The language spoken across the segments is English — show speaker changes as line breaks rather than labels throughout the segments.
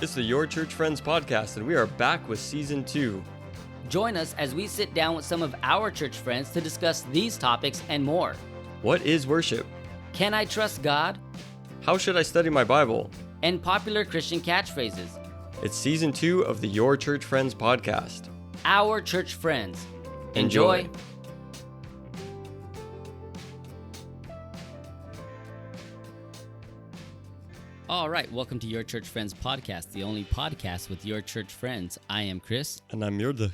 It's the Your Church Friends podcast, and we are back with season 2.
Join us as we sit down with some of our church friends to discuss these topics and more.
What is worship?
Can I trust God?
How should I study my Bible?
And popular Christian catchphrases.
It's season 2 of the Your Church Friends podcast.
Our church friends.
Enjoy.
All right, welcome to Your Church Friends podcast, the only podcast with your church friends. I am Chris.
And I'm Muireadhach.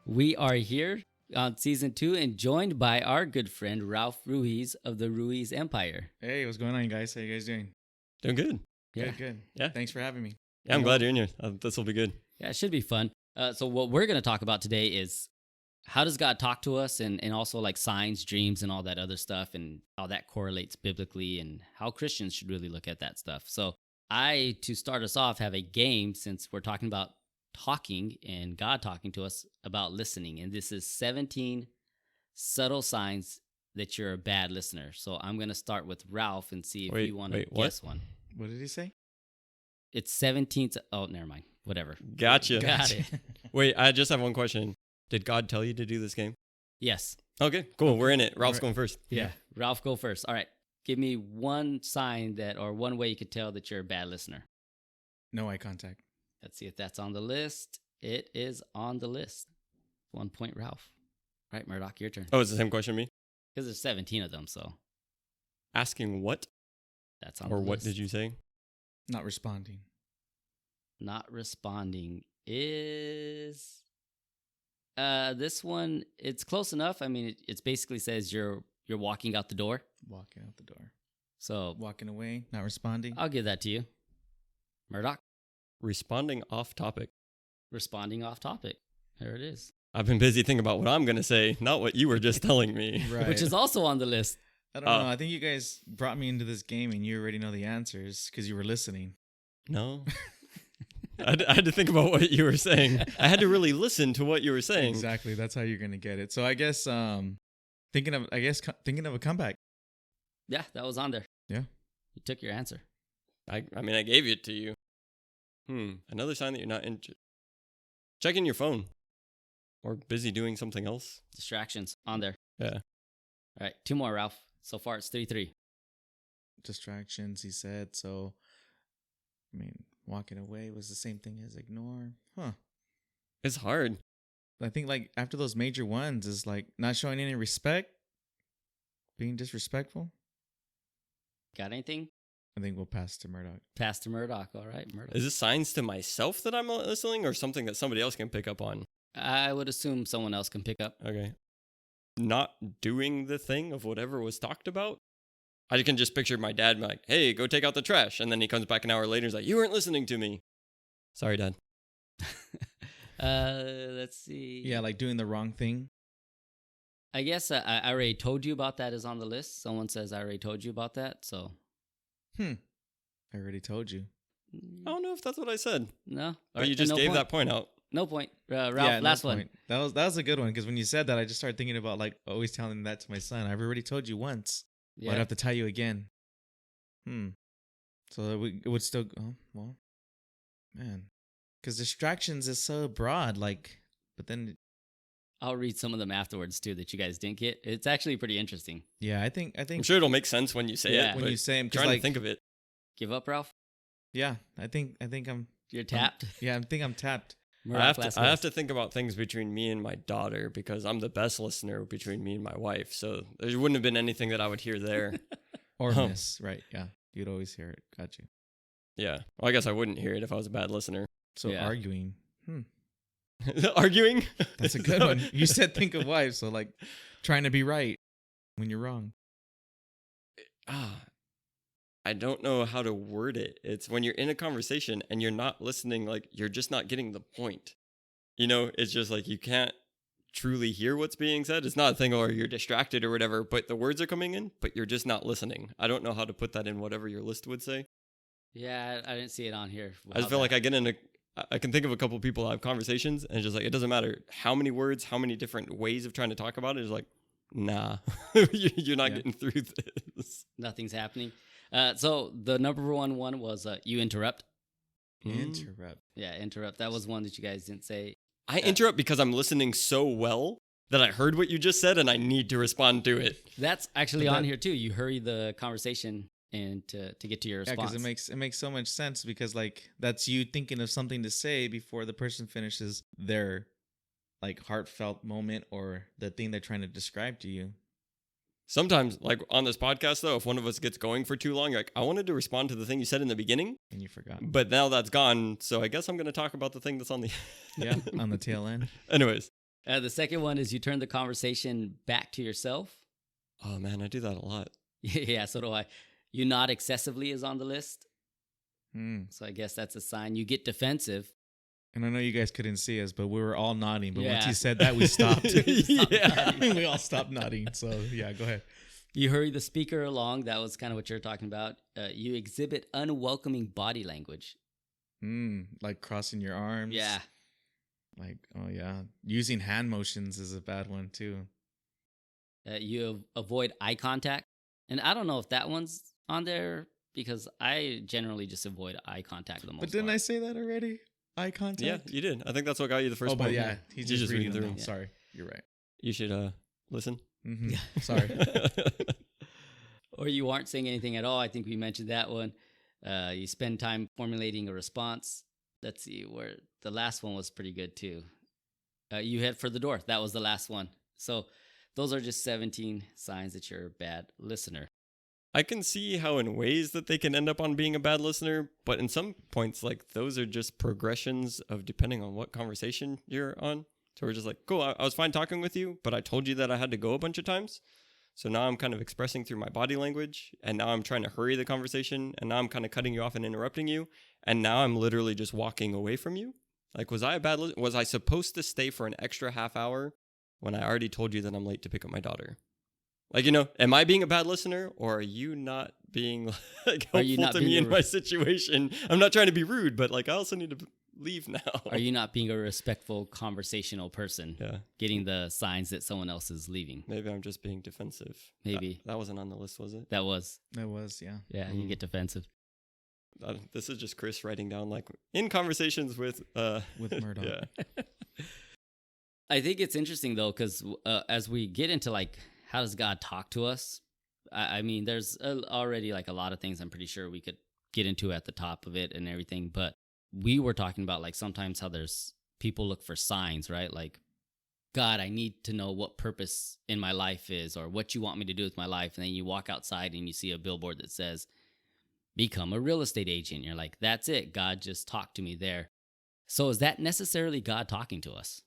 We are here on season 2 and joined by our good friend Ralph Ruiz of the Ruiz Empire.
Hey, what's going on, guys? How you guys doing?
Doing good.
Yeah.
Good.
Yeah.
Thanks for having me.
Yeah, I'm glad you're in here. This will be good.
Yeah, it should be fun. So what we're going to talk about today is how does God talk to us, and also like signs, dreams, and all that other stuff, and how that correlates biblically, and how Christians should really look at that stuff. So to start us off, have a game, since we're talking about talking and God talking to us, about listening. And this is 17 subtle signs that you're a bad listener. So I'm going to start with Ralph and see if you want to guess one.
What did he say?
It's 17. Oh, never mind. Whatever.
Gotcha.
Got it.
Wait, I just have one question. Did God tell you to do this game?
Yes.
Okay, cool. We're in it. Ralph's going first.
Yeah. Ralph, go first. All right. Give me one sign or one way you could tell that you're a bad listener.
No eye contact.
Let's see if that's on the list. It is on the list. 1 point, Ralph. All right, Muireadhach, your turn.
Oh, it's the same question to me?
Because there's 17 of them, so
Asking what?
that's on the
Or
list.
what did you say?
Not responding.
Not responding is... this one, it's close enough. I mean, it basically says you're walking out the door.
Walking out the door.
So
Walking away. Not responding.
I'll give that to you. Muireadhach,
Responding off topic.
responding off topic. There it is.
I've been busy thinking about what I'm going to say, not what you were just telling me.
Right.
Which is also on the list.
I don't know. I think you guys brought me into this game and you already know the answers because you were listening.
No. I had to think about what you were saying. I had to really listen to what you were saying.
Exactly. That's how you're gonna get it. So I guess thinking of a comeback.
Yeah, that was on there.
Yeah.
You took your answer.
I mean, I gave it to you. Another sign that you're not checking your phone or busy doing something else.
Distractions on there.
Yeah.
All right, 2 more, Ralph. So far, it's 3-3.
Distractions, he said. So I mean, walking away was the same thing as ignore. Huh.
It's hard.
I think like after those major ones is like not showing any respect, being disrespectful.
Got anything?
I think we'll pass to Muireadhach.
Pass to Muireadhach. All right, Muireadhach.
Is this signs to myself that I'm not listening or something that somebody else can pick up on?
I would assume someone else can pick up.
Okay. Not doing the thing of whatever was talked about? I can just picture my dad like, hey, go take out the trash. And then he comes back an hour later and is like, you weren't listening to me. Sorry, Dad.
Let's see.
Yeah, like doing the wrong thing.
I guess I already told you about that is on the list. Someone says I already told you about that, so.
I already told you.
I don't know if that's what I said.
No.
But you just gave that point out.
No point. Ralph,
Yeah, no
last one.
point. That was a good one because when you said that, I just started thinking about like always telling that to my son. I've already told you once.
Yeah.
I'd have to tell you again. So it would still. Oh well, man, because distractions is so broad. Like, but then
I'll read some of them afterwards too that you guys didn't get. It's actually pretty interesting.
yeah, I think
I'm sure it'll make sense when you say
Yeah.
it.
when
but
you say them,
I'm trying to think of it.
Give up, Ralph?
Yeah, I think I'm.
You're tapped?
Yeah, I think I'm tapped.
Muireadhach,
I have to think about things between me and my daughter because I'm the best listener between me and my wife. So there wouldn't have been anything that I would hear there.
Or miss, right? Yeah, you'd always hear it. Got you.
Yeah. Well, I guess I wouldn't hear it if I was a bad listener.
So
Yeah.
arguing.
Arguing?
That's a good one. You said think of wives, so like trying to be right when you're wrong.
I don't know how to word it. It's when you're in a conversation and you're not listening, like you're just not getting the point. You know, it's just like you can't truly hear what's being said. It's not a thing or you're distracted or whatever, but the words are coming in, but you're just not listening. I don't know how to put that in whatever your list would say.
Yeah, I didn't see it on here.
I just feel like I can think of a couple of people I have conversations and it's just like, it doesn't matter how many words, how many different ways of trying to talk about it. It's like, nah, you're not getting through this.
Nothing's happening. So the number one was you interrupt.
Interrupt.
Yeah, interrupt. That was one that you guys didn't say.
I interrupt because I'm listening so well that I heard what you just said and I need to respond to it.
That's actually on here too. You hurry the conversation and to get to your
Yeah,
response.
because it makes so much sense, because like that's you thinking of something to say before the person finishes their like heartfelt moment or the thing they're trying to describe to you.
Sometimes, like on this podcast, though, if one of us gets going for too long, you're like, I wanted to respond to the thing you said in the beginning,
And you forgot.
but now that's gone. So I guess I'm going to talk about the thing that's on the.
Yeah, on the tail end.
Anyways.
The second one is you turn the conversation back to yourself.
Oh, man, I do that a lot.
Yeah, so do I. You nod excessively is on the list.
Hmm.
So I guess that's a sign. You get defensive.
And I know you guys couldn't see us, but we were all nodding. But once
Yeah.
he said that, we stopped.
Yeah.
We all stopped nodding. So yeah, go ahead.
You hurry the speaker along. That was kind of what you're talking about. You exhibit unwelcoming body language.
Like crossing your arms.
Yeah.
Like, oh yeah. Using hand motions is a bad one too.
You avoid eye contact. And I don't know if that one's on there because I generally just avoid eye contact for the most
But didn't
part.
I say that already? Eye contact?
Yeah, you did. I think that's what got you the first
Oh,
point.
but yeah, he's
You
just reading
through.
them.
Yeah.
Sorry. You're right.
You should listen.
Mm-hmm. Sorry.
Or you aren't saying anything at all. I think we mentioned that one. You spend time formulating a response. Let's see where the last one was pretty good too. You head for the door. That was the last one. So those are just 17 signs that you're a bad listener.
I can see how in ways that they can end up on being a bad listener, but in some points, like those are just progressions of depending on what conversation you're on. So we're just like, cool, I was fine talking with you, but I told you that I had to go a bunch of times. So now I'm kind of expressing through my body language, and now I'm trying to hurry the conversation, and now I'm kind of cutting you off and interrupting you, and now I'm literally just walking away from you. Like, was I a bad listener? Was I supposed to stay for an extra half hour when I already told you that I'm late to pick up my daughter? Like, am I being a bad listener, or are you not being like helpful to me in my situation? I'm not trying to be rude, but like I also need to leave now.
Are you not being a respectful conversational person?
Yeah.
Getting the signs that someone else is leaving.
Maybe I'm just being defensive.
Maybe.
That wasn't on the list, was it?
That was.
That was, yeah.
Yeah, you get defensive.
This is just Chris writing down like in conversations with
Muireadhach.
Yeah.
I think it's interesting though, because as we get into like, how does God talk to us? I mean, there's already like a lot of things I'm pretty sure we could get into at the top of it and everything. But we were talking about like sometimes how there's people look for signs, right? Like, God, I need to know what purpose in my life is or what you want me to do with my life. And then you walk outside and you see a billboard that says, become a real estate agent. You're like, that's it. God just talked to me there. So is that necessarily God talking to us?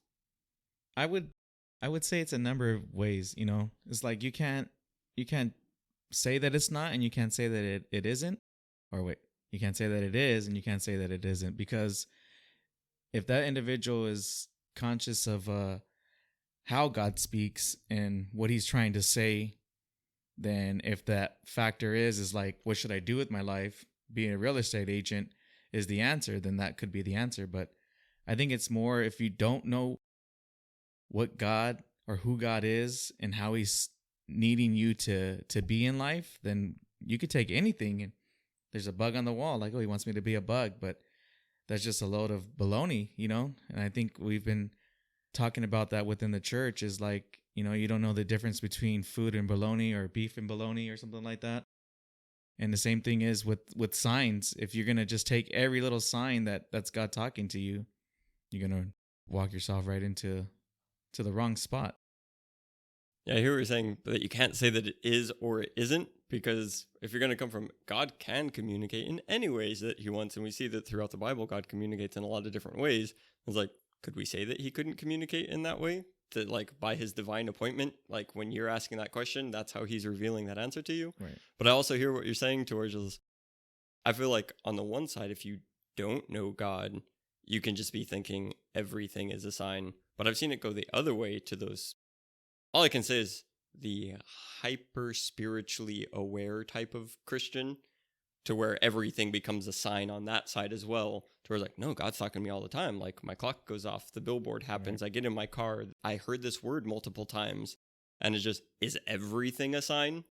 I would say it's a number of ways, It's like you can't say that it's not, and you can't say that it isn't. Or wait, you can't say that it is, and you can't say that it isn't, because if that individual is conscious of how God speaks and what he's trying to say, then if that factor is like, what should I do with my life? Being a real estate agent is the answer, then that could be the answer. But I think it's more if you don't know what God or who God is and how he's needing you to be in life, then you could take anything and there's a bug on the wall. Like, oh, he wants me to be a bug, but that's just a load of baloney, And I think we've been talking about that within the church is like, you don't know the difference between food and bologna or beef and bologna or something like that. And the same thing is with signs. If you're going to just take every little sign that's God talking to you, you're going to walk yourself right into the wrong spot.
Yeah, I hear what you're saying, that you can't say that it is or it isn't, because if you're going to come from, God can communicate in any ways that he wants. And we see that throughout the Bible, God communicates in a lot of different ways. It's like, could we say that he couldn't communicate in that way? That like by his divine appointment, like when you're asking that question, that's how he's revealing that answer to you.
Right.
But I also hear what you're saying towards is, I feel like on the one side, if you don't know God, you can just be thinking everything is a sign. But I've seen it go the other way to those. All I can say is the hyper spiritually aware type of Christian, to where everything becomes a sign on that side as well. To where it's like, no, God's talking to me all the time. Like my clock goes off, the billboard happens, right. I get in my car, I heard this word multiple times, and it's just, is everything a sign?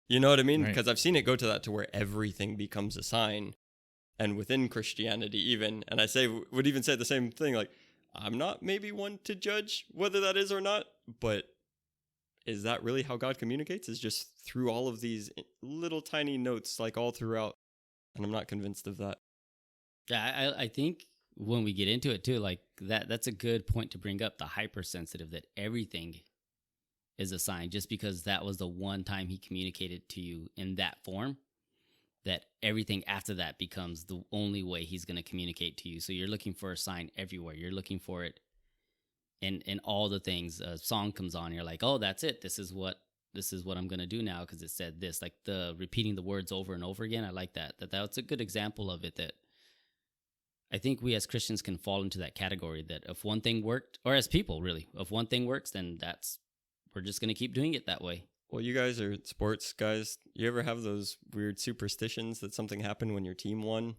You know what I mean?
Right.
Because I've seen it go to that, to where everything becomes a sign. and within Christianity even. And I would even say the same thing. Like, I'm not maybe one to judge whether that is or not, but is that really how God communicates? Is just through all of these little tiny notes, like all throughout. And I'm not convinced of that.
Yeah, I think when we get into it too, like that's a good point to bring up, the hypersensitive, that everything is a sign. Just because that was the one time he communicated to you in that form, that everything after that becomes the only way he's going to communicate to you. So you're looking for a sign everywhere. You're looking for it in all the things. A song comes on, you're like, oh, that's it. This is what I'm going to do now because it said this. Like the repeating the words over and over again. I like that. That's a good example of it, that I think we as Christians can fall into that category, that if one thing worked, or as people really, if one thing works, then we're just going to keep doing it that way.
Well, you guys are sports guys. You ever have those weird superstitions that something happened when your team won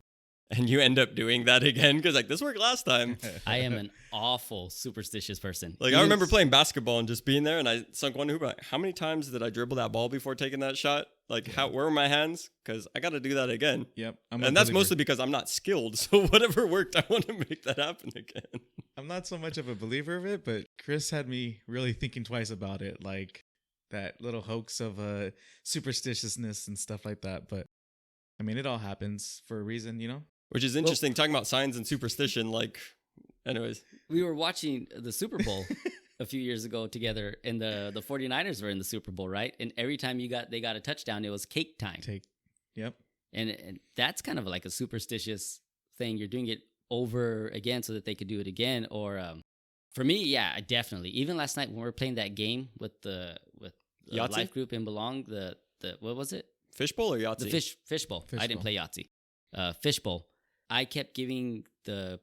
and you end up doing that again? Because like, this worked last time.
I am an awful superstitious person.
Like, I remember playing basketball and just being there, and I sunk one hoop. Like, how many times did I dribble that ball before taking that shot? Like, where were my hands? Because I got to do that again.
Yep.
And that's mostly because I'm not skilled. So whatever worked, I want to make that happen again.
I'm not so much of a believer of it, but Chris had me really thinking twice about it. Like that little hoax of superstitiousness and stuff like that. But I mean, it all happens for a reason, you know?
Which is interesting, talking about signs and superstition. Like, anyways.
We were watching the Super Bowl a few years ago together, and the 49ers were in the Super Bowl, right? And every time they got a touchdown, it was cake time.
Yep.
And that's kind of like a superstitious thing. You're doing it over again so that they could do it again. Or for me, yeah, definitely. Even last night when we were playing that game with the life group in Belong, the what was it?
Fishbowl or Yahtzee?
The fishbowl. I didn't play Yahtzee. Fishbowl. I kept giving the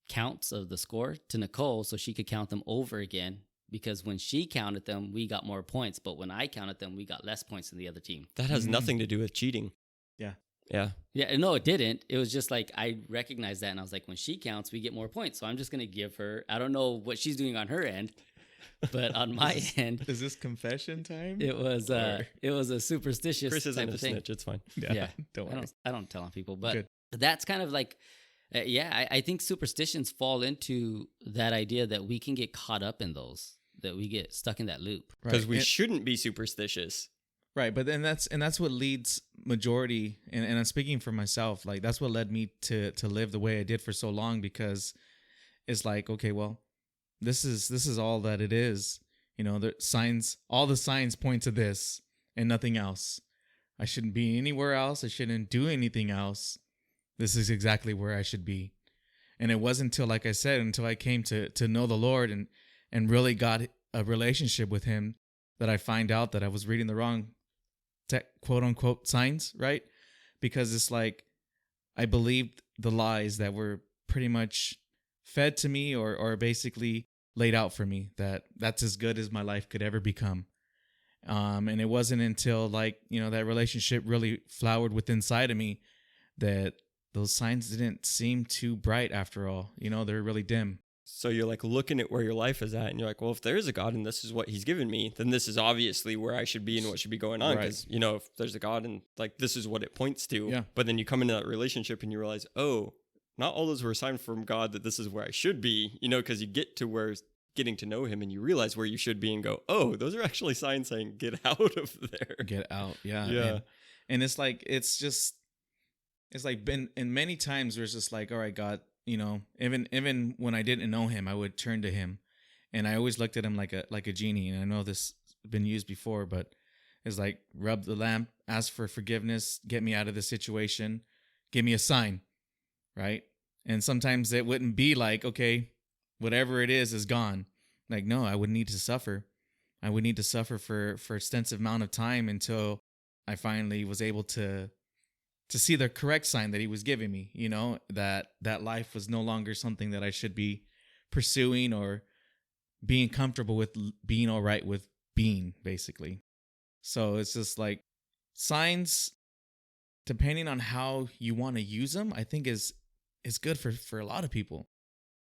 counts of the score to Nicole so she could count them over again, because when she counted them, we got more points. But when I counted them, we got less points than the other team.
That has nothing to do with cheating.
Yeah.
Yeah.
Yeah. No, it didn't. It was just like, I recognized that. And I was like, when she counts, we get more points. So I'm just going to give her, I don't know what she's doing on her end, but on my end.
Is this confession time?
It was a superstitious
Chris isn't
type
a
of thing.
snitch. It's fine.
Yeah.
Don't worry.
I don't tell on people, but
Good.
that's kind of like, I think superstitions fall into that idea that we can get caught up in those, that we get stuck in that loop.
Because we shouldn't be superstitious.
Right, but then that's what leads majority, and I'm speaking for myself, like that's what led me to live the way I did for so long, because it's like, okay, well, this is all that it is. You know, all the signs point to this and nothing else. I shouldn't be anywhere else. I shouldn't do anything else. This is exactly where I should be. And it wasn't until, like I said, until I came to know the Lord and really got a relationship with him, that I find out that I was reading the wrong quote unquote signs, right? Because it's like I believed the lies that were pretty much fed to me or basically laid out for me, that's as good as my life could ever become. And it wasn't until, like, you know, that relationship really flowered within inside of me that those signs didn't seem too bright after all. You know, they're really dim.
So you're like looking at where your life is at, and you're like, well, if there is a God and this is what he's given me, then this is obviously where I should be and what should be going on. Because, you know, if there's a God and like this is what it points to.
Yeah.
But then you come into that relationship and you realize, oh, not all those were a sign from God that this is where I should be, you know, because you get to where getting to know him and you realize where you should be and go, oh, those are actually signs saying get out of there.
Get out. Yeah.
Yeah.
And it's like, it's like been in many times where it's just like, all right, God, you know, even when I didn't know him, I would turn to him, and I always looked at him like a genie. And I know this has been used before, but it's like, rub the lamp, ask for forgiveness, get me out of the situation, give me a sign, right? And sometimes it wouldn't be like, okay, whatever it is gone. Like, no, I would need to suffer. I would need to suffer for extensive amount of time until I finally was able to see the correct sign that he was giving me, you know, that life was no longer something that I should be pursuing or being comfortable with, being all right with being, basically. So it's just like signs, depending on how you want to use them, I think is good for a lot of people.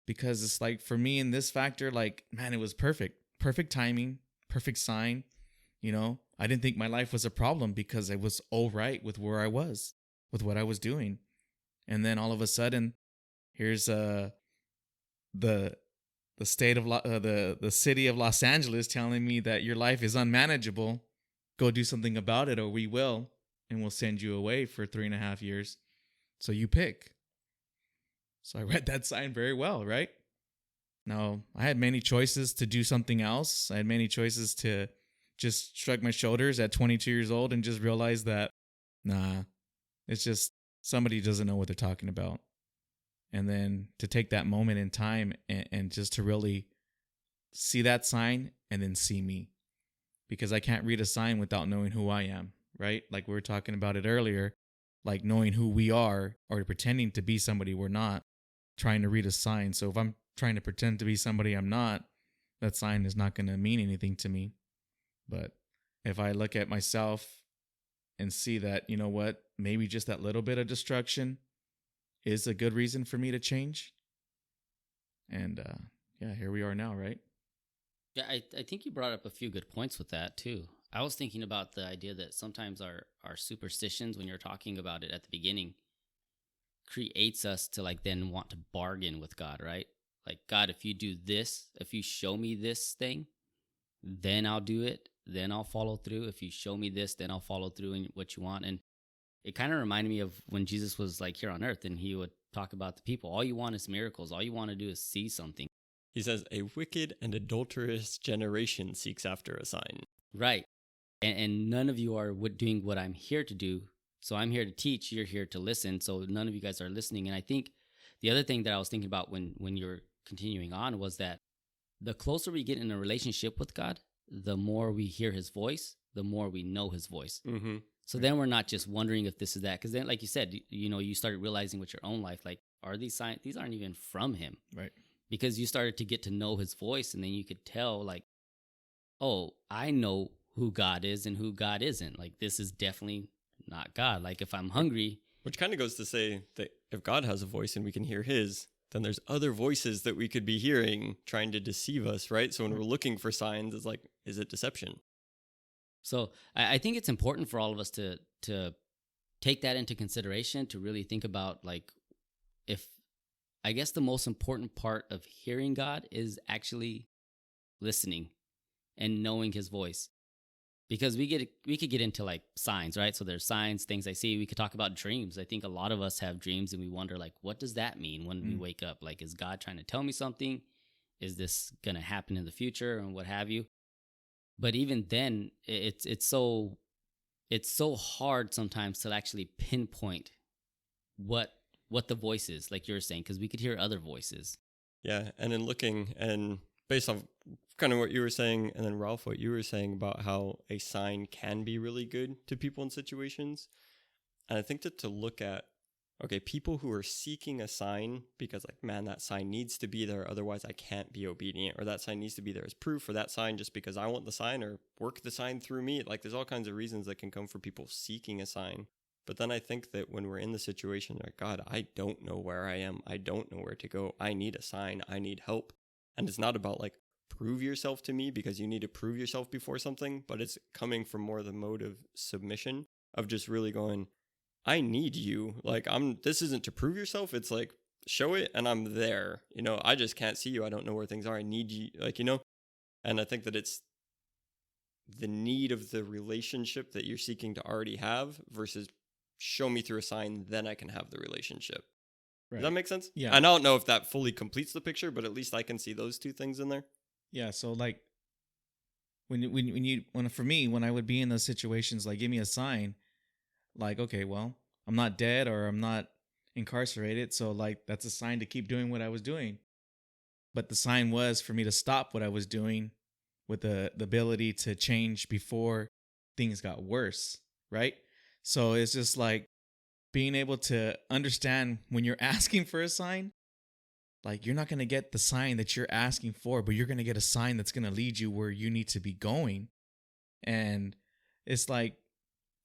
Because it's like, for me in this factor, like, man, it was perfect timing, perfect sign. You know, I didn't think my life was a problem because I was all right with where I was, with what I was doing. And then all of a sudden, here's the state of the city of Los Angeles telling me that your life is unmanageable. Go do something about it, or we will, and we'll send you away for 3.5 years. So you pick. So I read that sign very well, right? Now, I had many choices to do something else. I had many choices to just shrug my shoulders at 22 years old and just realize that, nah, it's just somebody doesn't know what they're talking about. And then to take that moment in time and just to really see that sign and then see me. Because I can't read a sign without knowing who I am, right? Like we were talking about it earlier, like knowing who we are or pretending to be somebody we're not, trying to read a sign. So if I'm trying to pretend to be somebody I'm not, that sign is not going to mean anything to me. But if I look at myself and see that, you know what, maybe just that little bit of destruction is a good reason for me to change. And here we are now, right?
Yeah, I think you brought up a few good points with that too. I was thinking about the idea that sometimes our superstitions, when you're talking about it at the beginning, creates us to like then want to bargain with God, right? Like, God, if you do this, if you show me this thing, then I'll do it. Then I'll follow through. If you show me this, then I'll follow through in what you want. And it kind of reminded me of when Jesus was like here on earth and he would talk about the people. All you want is miracles. All you want to do is see something.
He says, a wicked and adulterous generation seeks after a sign.
Right. And none of you are doing what I'm here to do. So I'm here to teach. You're here to listen. So none of you guys are listening. And I think the other thing that I was thinking about when you're continuing on was that the closer we get in a relationship with God, the more we hear his voice, the more we know his voice.
Mm-hmm.
So then we're not just wondering if this is that. Because then, like you said, you started realizing with your own life, like, are these signs? These aren't even from him.
Right.
Because you started to get to know his voice, and then you could tell, like, oh, I know who God is and who God isn't. Like, this is definitely not God. Like, if I'm hungry.
Which kind of goes to say that if God has a voice and we can hear his, then there's other voices that we could be hearing trying to deceive us, right? So when we're looking for signs, it's like, is it deception?
So I think it's important for all of us to take that into consideration, to really think about, like, if I guess the most important part of hearing God is actually listening and knowing his voice. Because we could get into like signs, right? So there's signs, things I see. We could talk about dreams. I think a lot of us have dreams and we wonder, like, what does that mean when we wake up? Like, is God trying to tell me something? Is this going to happen in the future and what have you? But even then, it's so hard sometimes to actually pinpoint what the voice is, like you're saying, because we could hear other voices.
Yeah, and in looking, and based off kind of what you were saying, and then Ralph, what you were saying about how a sign can be really good to people in situations, and I think that to look at, okay, people who are seeking a sign because, like, man, that sign needs to be there, otherwise I can't be obedient, or that sign needs to be there as proof, or that sign just because I want the sign, or work the sign through me. Like, there's all kinds of reasons that can come for people seeking a sign. But then I think that when we're in the situation, like, God, I don't know where I am. I don't know where to go. I need a sign. I need help. And it's not about, like, prove yourself to me because you need to prove yourself before something, but it's coming from more the mode of submission, of just really going, I need you. Like, this isn't to prove yourself. It's like, show it and I'm there. I just can't see you. I don't know where things are. I need you. Like, and I think that it's the need of the relationship that you're seeking to already have versus show me through a sign, then I can have the relationship. Right. Does that make sense?
Yeah.
I don't know if that fully completes the picture, but at least I can see those two things in there.
Yeah. So like for me, when I would be in those situations, like, give me a sign, like, okay, well, I'm not dead or I'm not incarcerated. So like, that's a sign to keep doing what I was doing. But the sign was for me to stop what I was doing with the ability to change before things got worse. Right. So it's just like being able to understand when you're asking for a sign, like, you're not going to get the sign that you're asking for, but you're going to get a sign that's going to lead you where you need to be going. And it's like,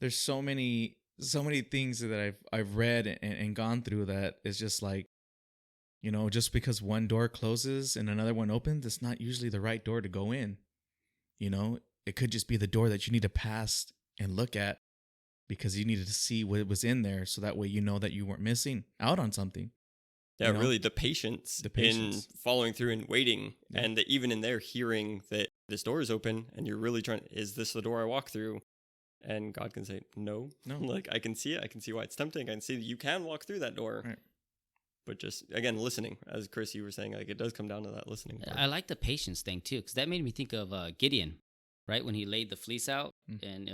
there's so many things that I've read and gone through that is just like, just because one door closes and another one opens, it's not usually the right door to go in. It could just be the door that you need to pass and look at because you needed to see what was in there, so that way you know that you weren't missing out on something.
Yeah,
You know?
really the patience in following through and waiting.
Yeah.
And even in there hearing that this door is open and you're really trying, is this the door I walk through? And God can say, no. Like, I can see it. I can see why it's tempting. I can see that you can walk through that door.
Right.
But just, again, listening. As Chris, you were saying, like, it does come down to that listening part.
I like the patience thing too, because that made me think of Gideon, right? When he laid the fleece out, and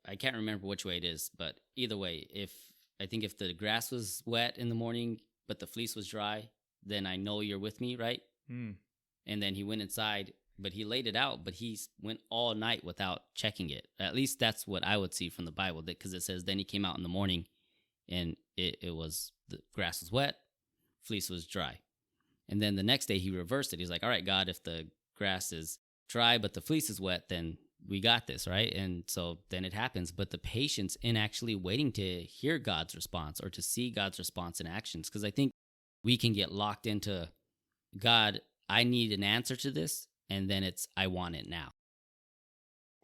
I can't remember which way it is, but either way, if the grass was wet in the morning, but the fleece was dry, then I know you're with me, right? And then he went inside, but he laid it out, but he went all night without checking it. At least that's what I would see from the Bible, because it says, then he came out in the morning, and it was, the grass was wet, fleece was dry. And then the next day he reversed it. He's like, all right, God, if the grass is dry, but the fleece is wet, then we got this, right? And so then it happens. But the patience in actually waiting to hear God's response or to see God's response in actions, because I think we can get locked into, God, I need an answer to this, and then it's, I want it now.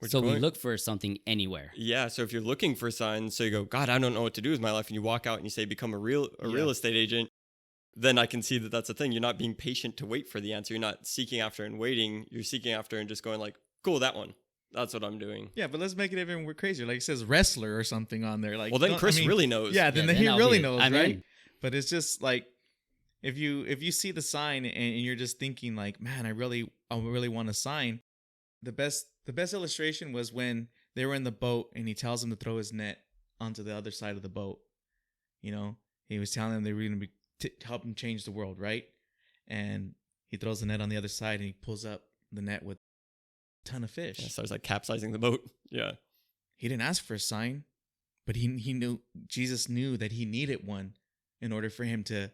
So we look for something anywhere.
Yeah, so if you're looking for signs, so you go, God, I don't know what to do with my life, and you walk out and you say, become a real estate agent, then I can see that that's a thing. You're not being patient to wait for the answer. You're not seeking after and waiting. You're seeking after and just going like, cool, that one. That's what I'm doing.
Yeah, but let's make it even crazier. Like it says wrestler or something on there. Like,
well, then Chris really knows.
Yeah, then he really knows,
right?
In. But it's just like, if you see the sign and you're just thinking like, man, I really want a sign. The best illustration was when they were in the boat and he tells them to throw his net onto the other side of the boat. You know, he was telling them they were going to help him change the world, right? And he throws the net on the other side and he pulls up the net with a ton of fish.
Yeah, so it's like capsizing the boat. Yeah.
He didn't ask for a sign, but he knew, Jesus knew that he needed one in order for him to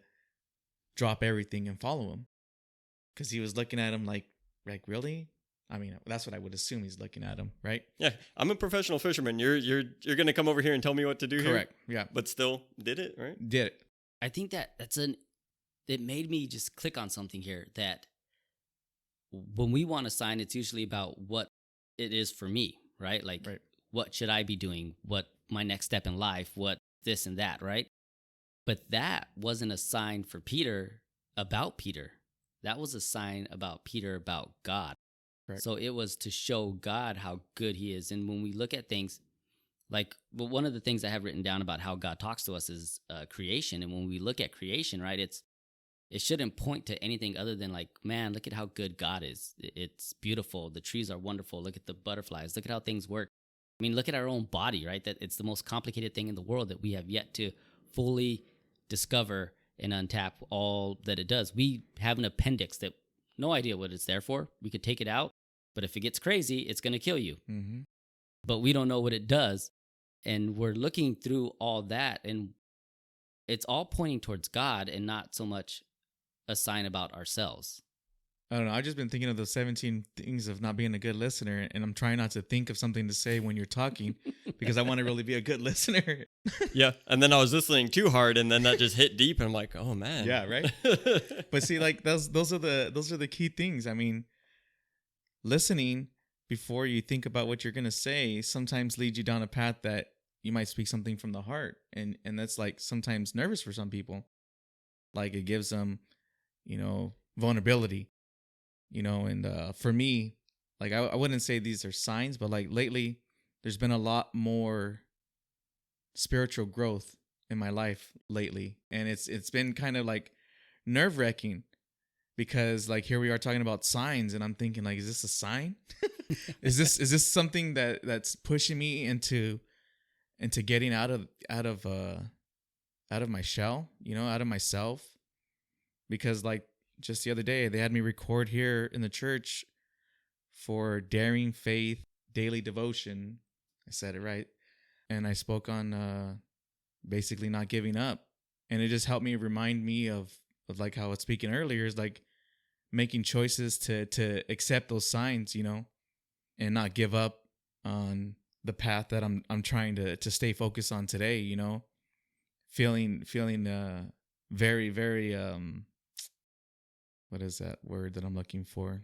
drop everything and follow him. Because he was looking at him like really? I mean, that's what I would assume he's looking at him, right?
Yeah, I'm a professional fisherman. You're going to come over here and tell me what to do.
Correct. Here? Yeah.
But still did it, right?
Did it.
I think it made me just click on something here, that when we want a sign, it's usually about what it is for me, right? Like, what should I be doing? What my next step in life? What this and that, right? But that wasn't a sign for Peter about Peter. That was a sign about Peter about God.
Correct.
So it was to show God how good he is. And when we look at things, like, well, one of the things I have written down about how God talks to us is creation. And when we look at creation, right, it shouldn't point to anything other than like, man, look at how good God is. It's beautiful. The trees are wonderful. Look at the butterflies. Look at how things work. I mean, look at our own body, right? That it's the most complicated thing in the world that we have yet to fully discover and untap all that it does. We have an appendix that no idea what it's there for. We could take it out, but if it gets crazy, it's going to kill you.
Mm-hmm.
But we don't know what it does. And we're looking through all that, and it's all pointing towards God and not so much a sign about ourselves.
I don't know. I've just been thinking of those 17 things of not being a good listener, and I'm trying not to think of something to say when you're talking because I want to really be a good listener.
Yeah, and then I was listening too hard, and then that just hit deep, and I'm like, oh man.
Yeah, right. But see, like those are the key things. I mean, listening before you think about what you're gonna say sometimes leads you down a path that you might speak something from the heart, and that's like sometimes nervous for some people. Like it gives them, vulnerability. And for me, like I wouldn't say these are signs, but like lately there's been a lot more spiritual growth in my life lately. And it's been kind of like nerve-wracking because like here we are talking about signs and I'm thinking like, is this a sign? is this something that's pushing me into getting out of my shell, out of myself? Because like, just the other day, they had me record here in the church for Daring Faith Daily Devotion. I said it right. And I spoke on basically not giving up. And it just helped me remind me of like how I was speaking earlier, is like making choices to accept those signs, and not give up on the path that I'm trying to stay focused on today, feeling very, very what is that word that I'm looking for?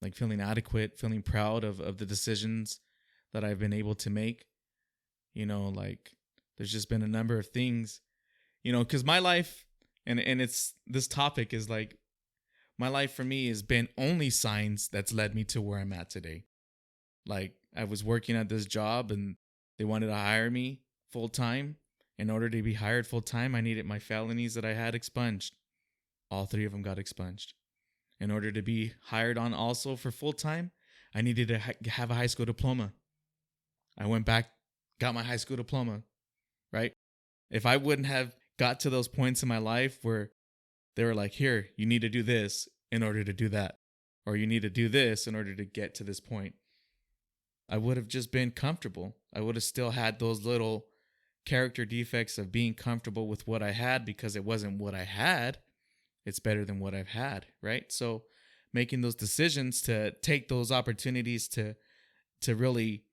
Like feeling adequate, feeling proud of the decisions that I've been able to make. Like there's just been a number of things, because my life, and it's, this topic is like, my life for me has been only signs that's led me to where I'm at today. Like I was working at this job and they wanted to hire me full time. In order to be hired full time, I needed my felonies that I had expunged. All 3 of them got expunged. In order to be hired on also for full time, I needed to have a high school diploma. I went back, got my high school diploma, right? If I wouldn't have got to those points in my life where they were like, here, you need to do this in order to do that, or you need to do this in order to get to this point, I would have just been comfortable. I would have still had those little character defects of being comfortable with what I had because it wasn't what I had. It's better than what I've had, right? So making those decisions to take those opportunities to really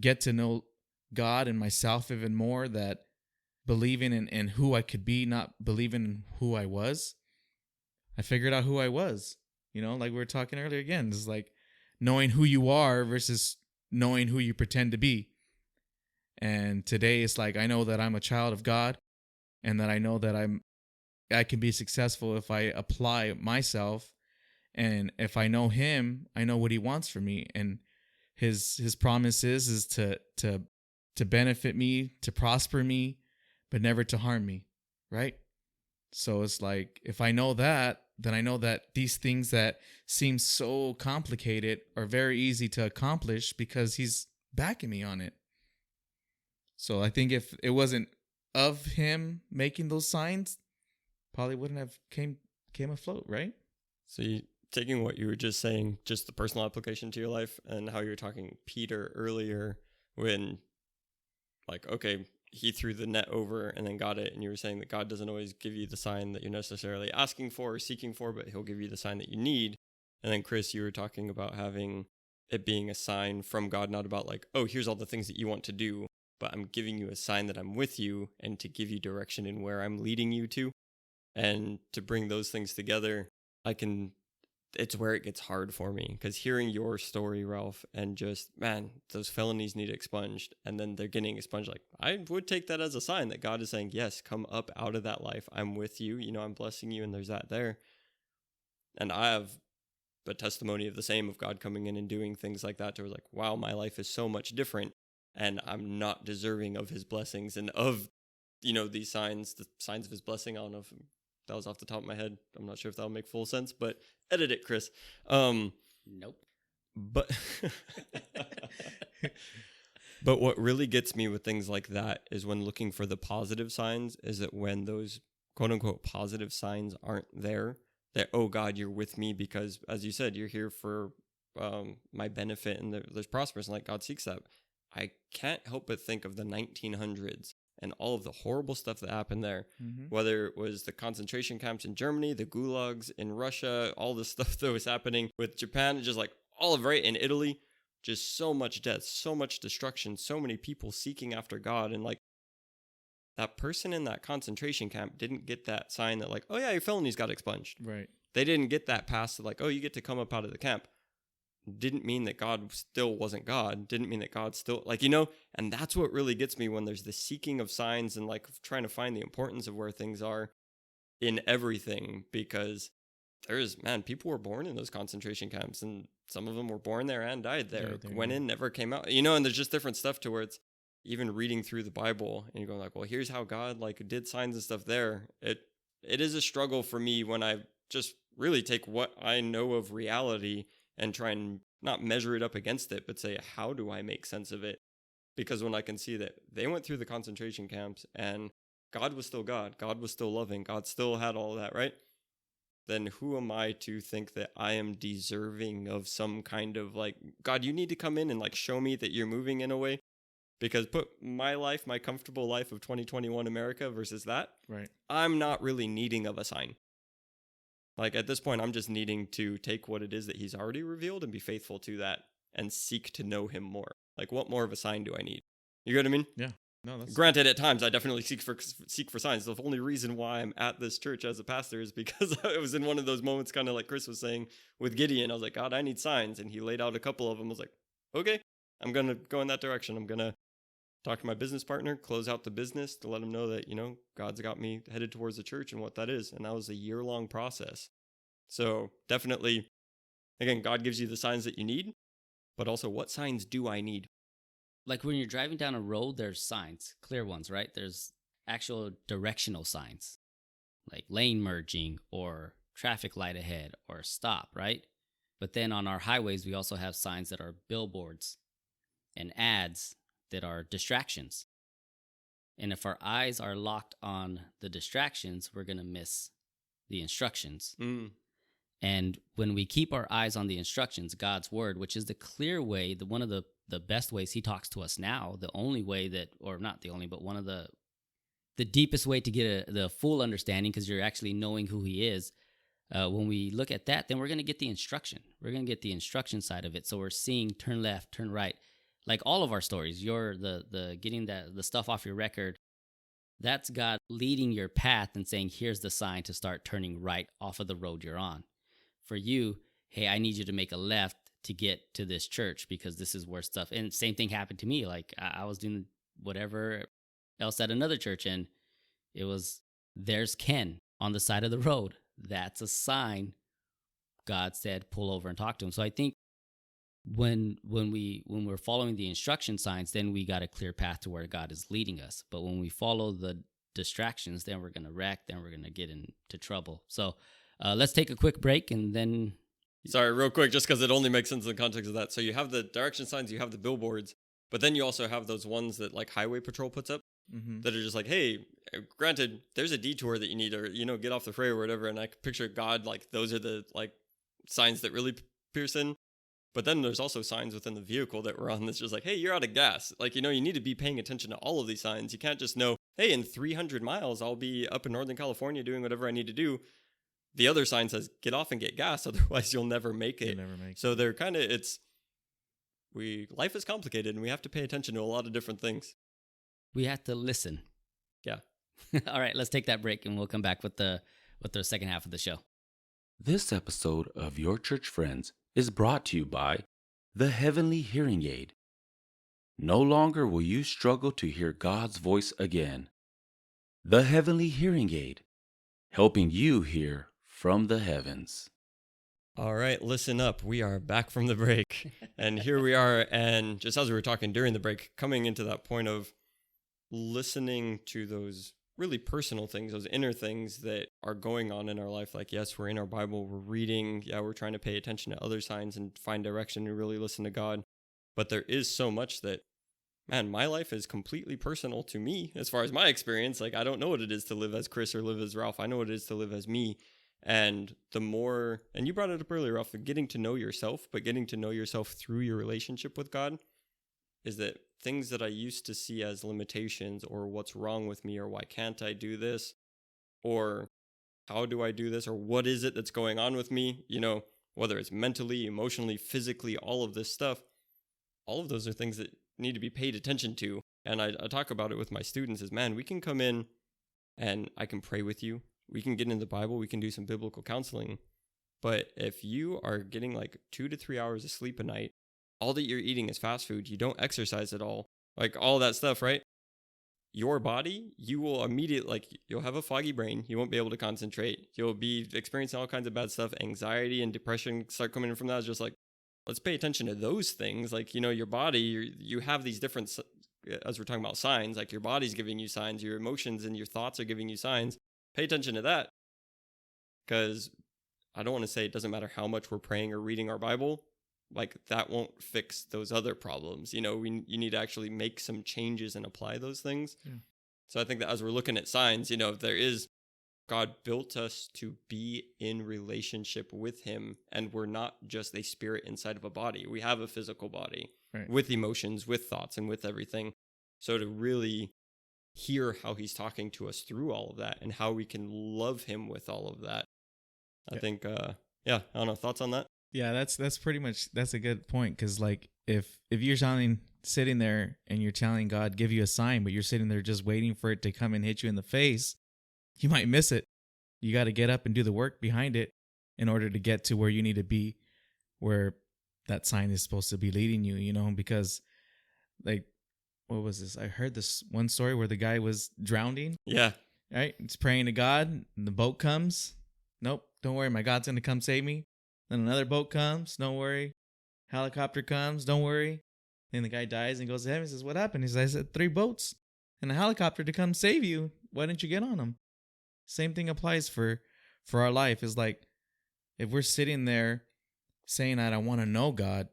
get to know God and myself even more, that believing in who I could be, not believing in who I was. I figured out who I was, like we were talking earlier again. It's like knowing who you are versus knowing who you pretend to be. And today it's like, I know that I'm a child of God, and that I know that I can be successful if I apply myself. And if I know him, I know what he wants for me. And his promise is to benefit me, to prosper me, but never to harm me. Right? So it's like, if I know that, then I know that these things that seem so complicated are very easy to accomplish because he's backing me on it. So I think if it wasn't of him making those signs, probably wouldn't have came afloat, right?
So taking what you were just saying, just the personal application to your life, and how you were talking Peter earlier, when like, okay, he threw the net over and then got it, and you were saying that God doesn't always give you the sign that you're necessarily asking for or seeking for, but he'll give you the sign that you need. And then Chris, you were talking about having it being a sign from God, not about like, oh, here's all the things that you want to do, but I'm giving you a sign that I'm with you and to give you direction in where I'm leading you to. And to bring those things together, it's where it gets hard for me, because hearing your story, Ralph, and just, man, those felonies need expunged, and then they're getting expunged. Like, I would take that as a sign that God is saying, yes, come up out of that life. I'm with you. I'm blessing you, and there's that there. And I have a testimony of the same, of God coming in and doing things like that to where, like, wow, my life is so much different, and I'm not deserving of his blessings and of, these signs, the signs of his blessing. I don't know if that was off the top of my head. I'm not sure if that'll make full sense, but edit it, Chris.
Nope.
But but what really gets me with things like that is when looking for the positive signs, is that when those quote unquote positive signs aren't there, that, oh God, you're with me because, as you said, you're here for my benefit, and there's prosperous, and like God seeks that. I can't help but think of the 1900s and all of the horrible stuff that happened there, whether it was the concentration camps in Germany, the gulags in Russia, all the stuff that was happening with Japan, just like all of, right, in Italy, just so much death, so much destruction, so many people seeking after God. And like, that person in that concentration camp didn't get that sign that like, oh yeah, your felonies got expunged.
Right.
They didn't get that pass to like, oh, you get to come up out of the camp. Didn't mean that God still wasn't God. Didn't mean that God still, like, and that's what really gets me, when there's the seeking of signs and like trying to find the importance of where things are in everything. Because people were born in those concentration camps, and some of them were born there and died there, went in, never came out, and there's just different stuff to where it's even reading through the Bible and you're going like, well, here's how God like did signs and stuff there. It is a struggle for me when I just really take what I know of reality and try and not measure it up against it, but say, how do I make sense of it? Because when I can see that they went through the concentration camps and God was still God, God was still loving, God still had all that, right? Then who am I to think that I am deserving of some kind of like, God, you need to come in and like show me that you're moving in a way? Because put my life, my comfortable life of 2021 America versus that,
right,
I'm not really needing of a sign. Like at this point, I'm just needing to take what it is that he's already revealed and be faithful to that and seek to know him more. Like, what more of a sign do I need? You get what I mean?
Yeah. No, that's
granted, at times I definitely seek for signs. The only reason why I'm at this church as a pastor is because I was in one of those moments, kind of like Chris was saying with Gideon. I was like, God, I need signs. And he laid out a couple of them. I was like, okay, I'm going to go in that direction. I'm going to talk to my business partner, close out the business to let him know that, God's got me headed towards the church and what that is. And that was a year-long process. So definitely, again, God gives you the signs that you need, but also what signs do I need?
Like when you're driving down a road, there's signs, clear ones, right? There's actual directional signs, like lane merging or traffic light ahead or stop, right? But then on our highways, we also have signs that are billboards and ads that are distractions. And if our eyes are locked on the distractions, we're going to miss the instructions. And when we keep our eyes on the instructions, God's word, which is the clear way, one of the best ways he talks to us now, the only way that, or not the only, but one of the deepest way to get the full understanding, because you're actually knowing who he is. When we look at that, then we're going to get the instruction. We're going to get the instruction side of it. So we're seeing turn left, turn right. Like all of our stories, you're the getting the stuff off your record. That's God leading your path and saying, here's the sign to start turning right off of the road you're on. For you, hey, I need you to make a left to get to this church because this is where stuff, and same thing happened to me. Like I was doing whatever else at another church, and it was, there's Ken on the side of the road. That's a sign. God said, pull over and talk to him. So I think when we're following the instruction signs, then we got a clear path to where God is leading us. But when we follow the distractions, then we're going to wreck, then we're going to get into trouble. So let's take a quick break and then...
Sorry, real quick, just because it only makes sense in the context of that. So you have the direction signs, you have the billboards, but then you also have those ones that like Highway Patrol puts up that are just like, hey, granted, there's a detour that you need, or, get off the freeway or whatever. And I can picture God, like those are the like signs that really pierce in. But then there's also signs within the vehicle that we're on that's just like, hey, you're out of gas. Like, you need to be paying attention to all of these signs. You can't just know, hey, in 300 miles, I'll be up in Northern California doing whatever I need to do. The other sign says, get off and get gas, otherwise you'll never make it. So they're kind of, life is complicated and we have to pay attention to a lot of different things.
We have to listen.
Yeah.
All right, let's take that break and we'll come back with the second half of the show.
This episode of Your Church Friends is brought to you by the Heavenly Hearing Aid. No longer will you struggle to hear God's voice again. The Heavenly Hearing Aid, helping you hear from the heavens.
All right, listen up. We are back from the break. And here we are. And just as we were talking during the break, coming into that point of listening to those really personal things, those inner things that are going on in our life. Like, yes, we're in our Bible, we're reading. Yeah, we're trying to pay attention to other signs and find direction and really listen to God. But there is so much that, man, my life is completely personal to me as far as my experience. Like, I don't know what it is to live as Chris or live as Ralph. I know what it is to live as me. And the more, and you brought it up earlier, Ralph, getting to know yourself, but getting to know yourself through your relationship with God, is that things that I used to see as limitations or what's wrong with me or why can't I do this or how do I do this or what is it that's going on with me, whether it's mentally, emotionally, physically, all of this stuff, all of those are things that need to be paid attention to. And I talk about it with my students is, man, we can come in and I can pray with you. We can get into the Bible. We can do some biblical counseling. But if you are getting like 2 to 3 hours of sleep a night, all that you're eating is fast food, you don't exercise at all, like all that stuff, right? Your body, you will immediately, like, you'll have a foggy brain. You won't be able to concentrate. You'll be experiencing all kinds of bad stuff. Anxiety and depression start coming in from that. It's just like, let's pay attention to those things. Like, your body, you have these different, as we're talking about signs, like your body's giving you signs, your emotions and your thoughts are giving you signs. Pay attention to that, because I don't want to say it doesn't matter how much we're praying or reading our Bible, like that won't fix those other problems. You need to actually make some changes and apply those things. Yeah. So I think that as we're looking at signs, there is, God built us to be in relationship with him, and we're not just a spirit inside of a body. We have a physical body, right, with emotions, with thoughts, and with everything. So to really hear how he's talking to us through all of that and how we can love him with all of that. I think, I don't know, thoughts on that?
Yeah, that's pretty much, that's a good point. Cause like if you're sitting there and you're telling God, give you a sign, but you're sitting there just waiting for it to come and hit you in the face, you might miss it. You got to get up and do the work behind it in order to get to where you need to be, where that sign is supposed to be leading you, because like what was this? I heard this one story where the guy was drowning.
Yeah.
Right? He's praying to God. And the boat comes. Nope. Don't worry. My God's going to come save me. Then another boat comes. Don't worry. Helicopter comes. Don't worry. Then the guy dies and goes to heaven and says, what happened? He says, I said 3 boats and a helicopter to come save you. Why didn't you get on them? Same thing applies for our life. Is like, if we're sitting there saying that I want to know God,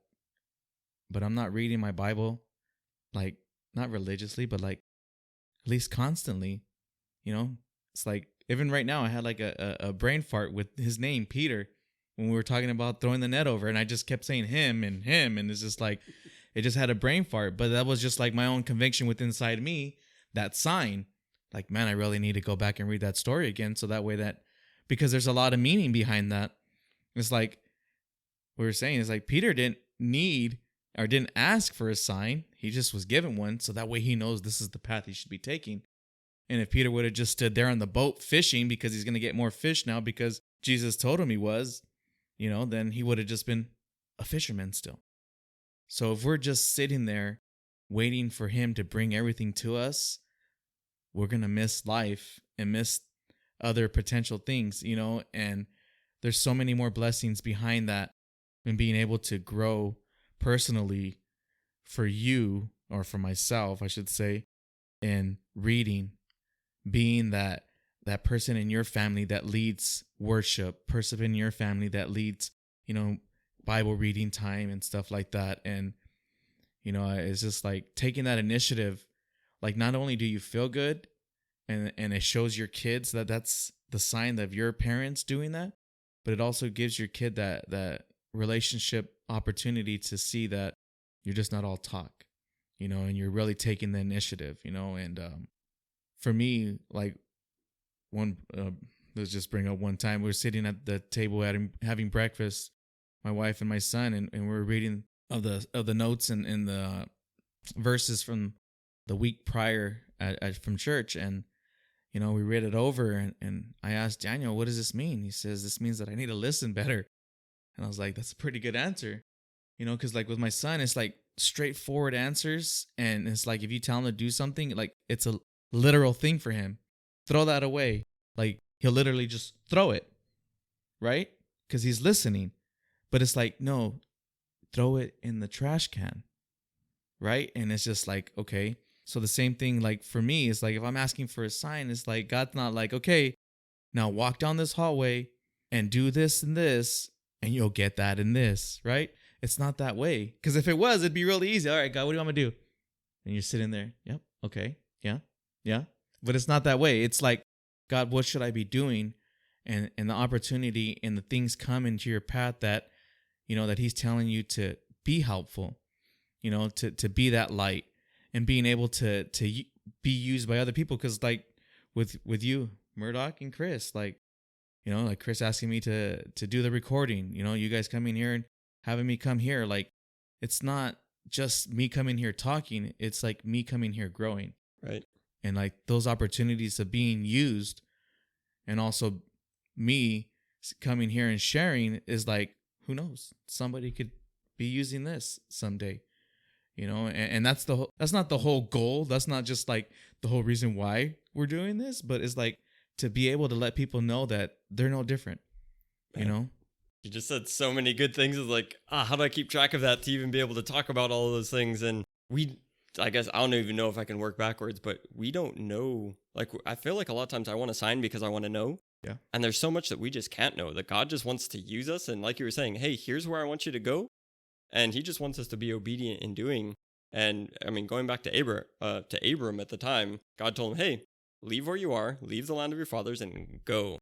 but I'm not reading my Bible, like not religiously, but like at least constantly, you know, it's like even right now I had like a brain fart with his name, Peter, when we were talking about throwing the net over, and I just kept saying him, and it's just like, it just had a brain fart. But that was just like my own conviction within inside me, that sign, like, man, I really need to go back and read that story again. So that way because there's a lot of meaning behind that. It's like we were saying, it's like Peter didn't need or didn't ask for a sign. He just was given one. So that way he knows this is the path he should be taking. And if Peter would have just stood there on the boat fishing because he's going to get more fish now because Jesus told him he was, then he would have just been a fisherman still. So if we're just sitting there waiting for him to bring everything to us, we're going to miss life and miss other potential things, and there's so many more blessings behind that, and being able to grow personally for you, or for myself, I should say, in reading, being that person in your family that leads worship, person in your family that leads, Bible reading time and stuff like that. And, it's just like taking that initiative. Like, not only do you feel good and it shows your kids that that's the sign of your parents doing that, but it also gives your kid that relationship opportunity to see that you're just not all talk, and you're really taking the initiative, and for me, like let's just bring up one time, we were sitting at the table having breakfast, my wife and my son, and we were reading of the notes and the verses from the week prior from church, and we read it over, and I asked Daniel, what does this mean? He says, this means that I need to listen better. And I was like, that's a pretty good answer, because like with my son, it's like straightforward answers, and it's like if you tell him to do something, like it's a literal thing for him. Throw that away. Like he'll literally just throw it, right? Because he's listening. But it's like, no, throw it in the trash can, right? And it's just like, okay. So the same thing, like for me, is like if I'm asking for a sign, it's like God's not like, okay, now walk down this hallway and do this and this, and you'll get that and this, right? It's not that way. Because if it was, it'd be really easy. All right, God, what do you want me to do? And you're sitting there. Yep. Okay. Yeah. But it's not that way. It's like, God, what should I be doing? And the opportunity and the things come into your path that, that he's telling you to be helpful, to be that light, and being able to be used by other people. Because like with you, Muireadhach and Chris, like Chris asking me to do the recording, you guys coming here and having me come here. Like, it's not just me coming here talking. It's like me coming here growing.
Right.
And like those opportunities of being used, and also me coming here and sharing, is like, who knows? Somebody could be using this someday, and that's not the whole goal. That's not just like the whole reason why we're doing this, but it's like to be able to let people know that they're no different,
You just said so many good things. It's like, how do I keep track of that to even be able to talk about all of those things? And I guess I don't even know if I can work backwards, but we don't know. Like, I feel like a lot of times I want to sign because I want to know.
Yeah.
And there's so much that we just can't know, that God just wants to use us. And like you were saying, hey, here's where I want you to go. And he just wants us to be obedient in doing. And I mean, going back to Abram at the time, God told him, hey, leave where you are, leave the land of your fathers and go.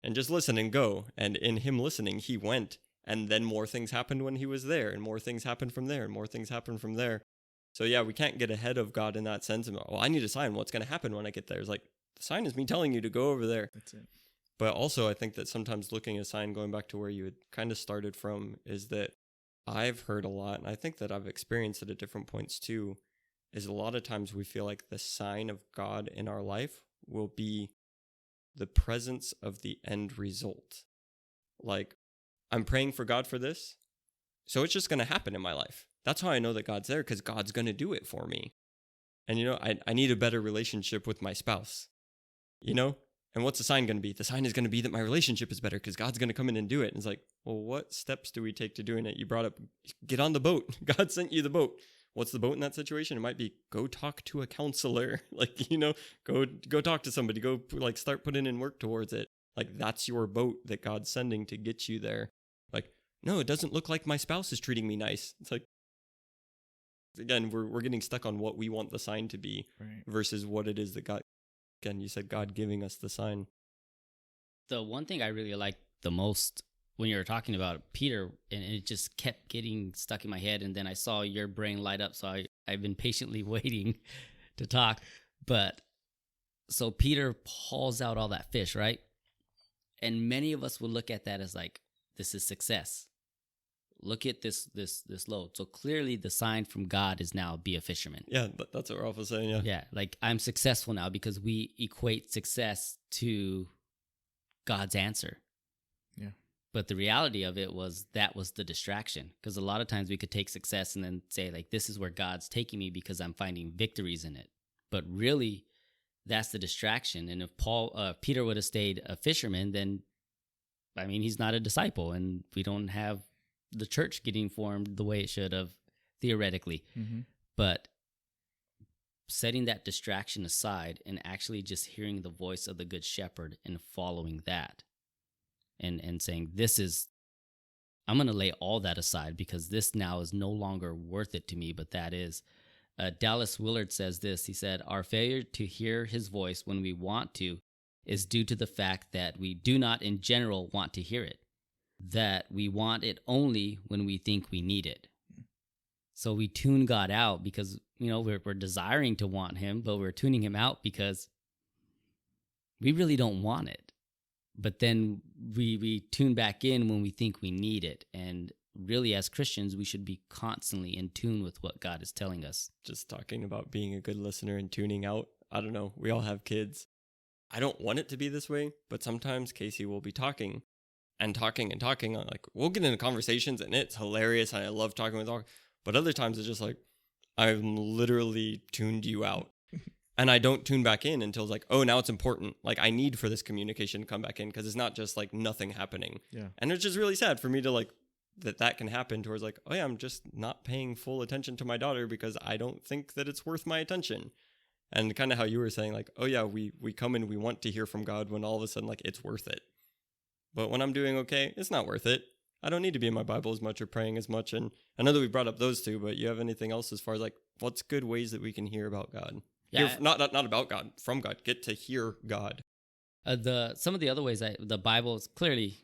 And just listen and go. And in him listening, he went. And then more things happened when he was there. And more things happened from there. And more things happened from there. So yeah, we can't get ahead of God in that sense. And, I need a sign. What's going to happen when I get there? It's like, the sign is me telling you to go over there.
That's it.
But also, I think that sometimes looking at a sign, going back to where you had kind of started from, is that I've heard a lot, and I think that I've experienced it at different points too, is a lot of times we feel like the sign of God in our life will be the presence of the end result. Like, I'm praying for God for this, so it's just going to happen in my life. That's how I know that God's there, because God's going to do it for me. And, I need a better relationship with my spouse, And what's the sign going to be? The sign is going to be that my relationship is better because God's going to come in and do it. And it's like, well, what steps do we take to doing it? You brought up, get on the boat. God sent you the boat. What's the boat in that situation? It might be go talk to a counselor. Go talk to somebody. Go start putting in work towards it. That's your boat that God's sending to get you there. No, it doesn't look like my spouse is treating me nice. It's like, again, we're getting stuck on what we want the sign to be versus what it is that God, again, you said God giving us the sign.
The one thing I really like the most when you were talking about Peter, and it just kept getting stuck in my head, and then I saw your brain light up, so I've been patiently waiting to talk. But so Peter hauls out all that fish, right? And many of us will look at that as like, this is success. Look at this load. So clearly the sign from God is now be a fisherman.
Yeah, that's what Ralph was saying, yeah.
Yeah, I'm successful now because we equate success to God's answer.
Yeah.
But the reality of it was that was the distraction, because a lot of times we could take success and then say this is where God's taking me because I'm finding victories in it. But really, that's the distraction. And if Peter would have stayed a fisherman, then, he's not a disciple, and we don't have the church getting formed the way it should have, theoretically.
Mm-hmm.
But setting that distraction aside and actually just hearing the voice of the good shepherd and following that and saying, I'm going to lay all that aside because this now is no longer worth it to me, but that is. Dallas Willard says this. He said, our failure to hear his voice when we want to is due to the fact that we do not in general want to hear it, that we want it only when we think we need it. So we tune God out because, we're desiring to want him, but we're tuning him out because we really don't want it. But then we tune back in when we think we need it. And really, as Christians, we should be constantly in tune with what God is telling us.
Just talking about being a good listener and tuning out. I don't know. We all have kids. I don't want it to be this way, but sometimes Casey will be talking and talking and talking. We'll get into conversations and it's hilarious and I love talking with her. But other times it's just I'm literally tuned you out. And I don't tune back in until it's oh, now it's important. I need for this communication to come back in because it's not just nothing happening.
Yeah.
And it's just really sad for me to that can happen towards oh yeah, I'm just not paying full attention to my daughter because I don't think that it's worth my attention. And kind of how you were saying oh yeah, we come and we want to hear from God when all of a sudden it's worth it. But when I'm doing okay, it's not worth it. I don't need to be in my Bible as much or praying as much. And I know that we brought up those two, but you have anything else as far as what's good ways that we can hear about God?
Yeah.
Not about God, from God. Get to hear God.
Some of the other ways the Bible is clearly,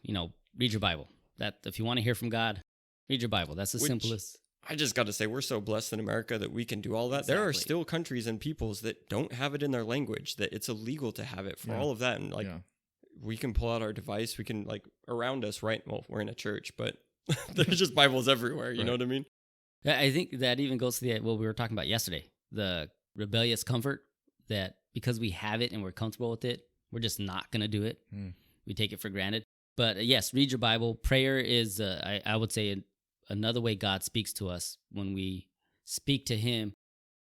read your Bible. That if you want to hear from God, read your Bible. That's the simplest.
I just got to say, we're so blessed in America that we can do all that.
Exactly.
There are still countries and peoples that don't have it in their language, that it's illegal to have it for all of that. And we can pull out our device. We can around us, right? Well, we're in a church, but there's just Bibles everywhere. You know what I mean?
I think that even goes to what we were talking about yesterday, the rebellious comfort that because we have it and we're comfortable with it, we're just not going to do it. We take it for granted. But yes, read your Bible. Prayer is, I would say, another way God speaks to us. When we speak to him,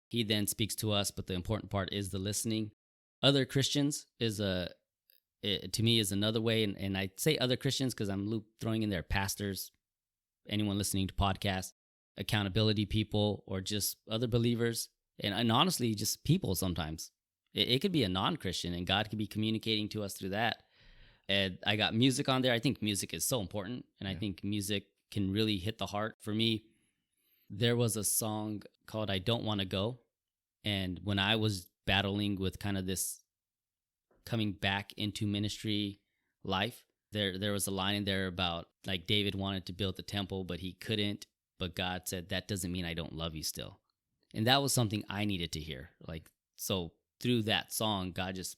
he then speaks to us. But the important part is the listening. Other Christians to me is another way. And I say other Christians because I'm throwing in there pastors, anyone listening to podcasts, accountability people, or just other believers. And honestly, just people sometimes. It could be a non-Christian, and God could be communicating to us through that. And I got music on there. I think music is so important, and I think music can really hit the heart. For me, there was a song called I Don't Want to Go, and when I was battling with kind of this coming back into ministry life, there was a line in there about David wanted to build the temple, but he couldn't, but God said, that doesn't mean I don't love you still. And that was something I needed to hear. So through that song, God just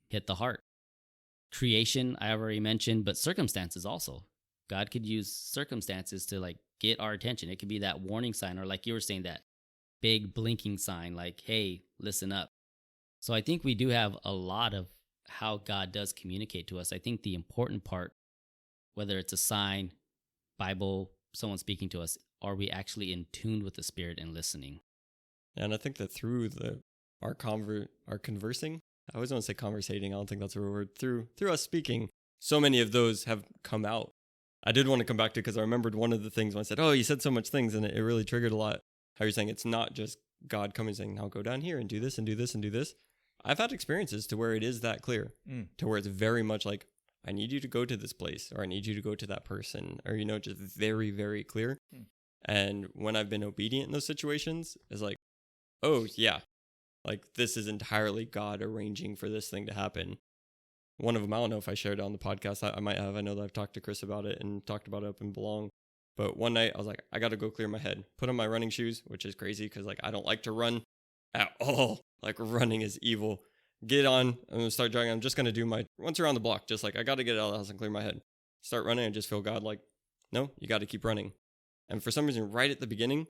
hit the heart. Creation, I already mentioned, but circumstances also. God could use circumstances to get our attention. It could be that warning sign, or like you were saying, that big blinking sign, hey, listen up. So I think we do have a lot of how God does communicate to us. I think the important part, whether it's a sign, Bible, someone speaking to us, are we actually in tune with the Spirit and listening?
And I think that through our conversing. I always want to say conversating. I don't think that's a real word. Through us speaking, so many of those have come out. I did want to come back to, because I remembered one of the things when I said, "Oh, you said so much things," and it really triggered a lot. How you're saying it's not just God coming saying, "Now go down here and do this and do this and do this." I've had experiences to where it is that clear, to where it's very much like, I need you to go to this place, or I need you to go to that person, or, just very, very clear. And when I've been obedient in those situations, it's like, oh yeah, like this is entirely God arranging for this thing to happen. One of them, I don't know if I shared it on the podcast. I might have. I know that I've talked to Chris about it and talked about it up in Belong. But one night I was like, I got to go clear my head. Put on my running shoes, which is crazy because like I don't like to run at all. Like running is evil. Get on. I'm going to start jogging. I'm just going to do my once around the block. Just like I got to get out of the house and clear my head. Start running. I just feel God like, no, you got to keep running. And for some reason, right at the beginning,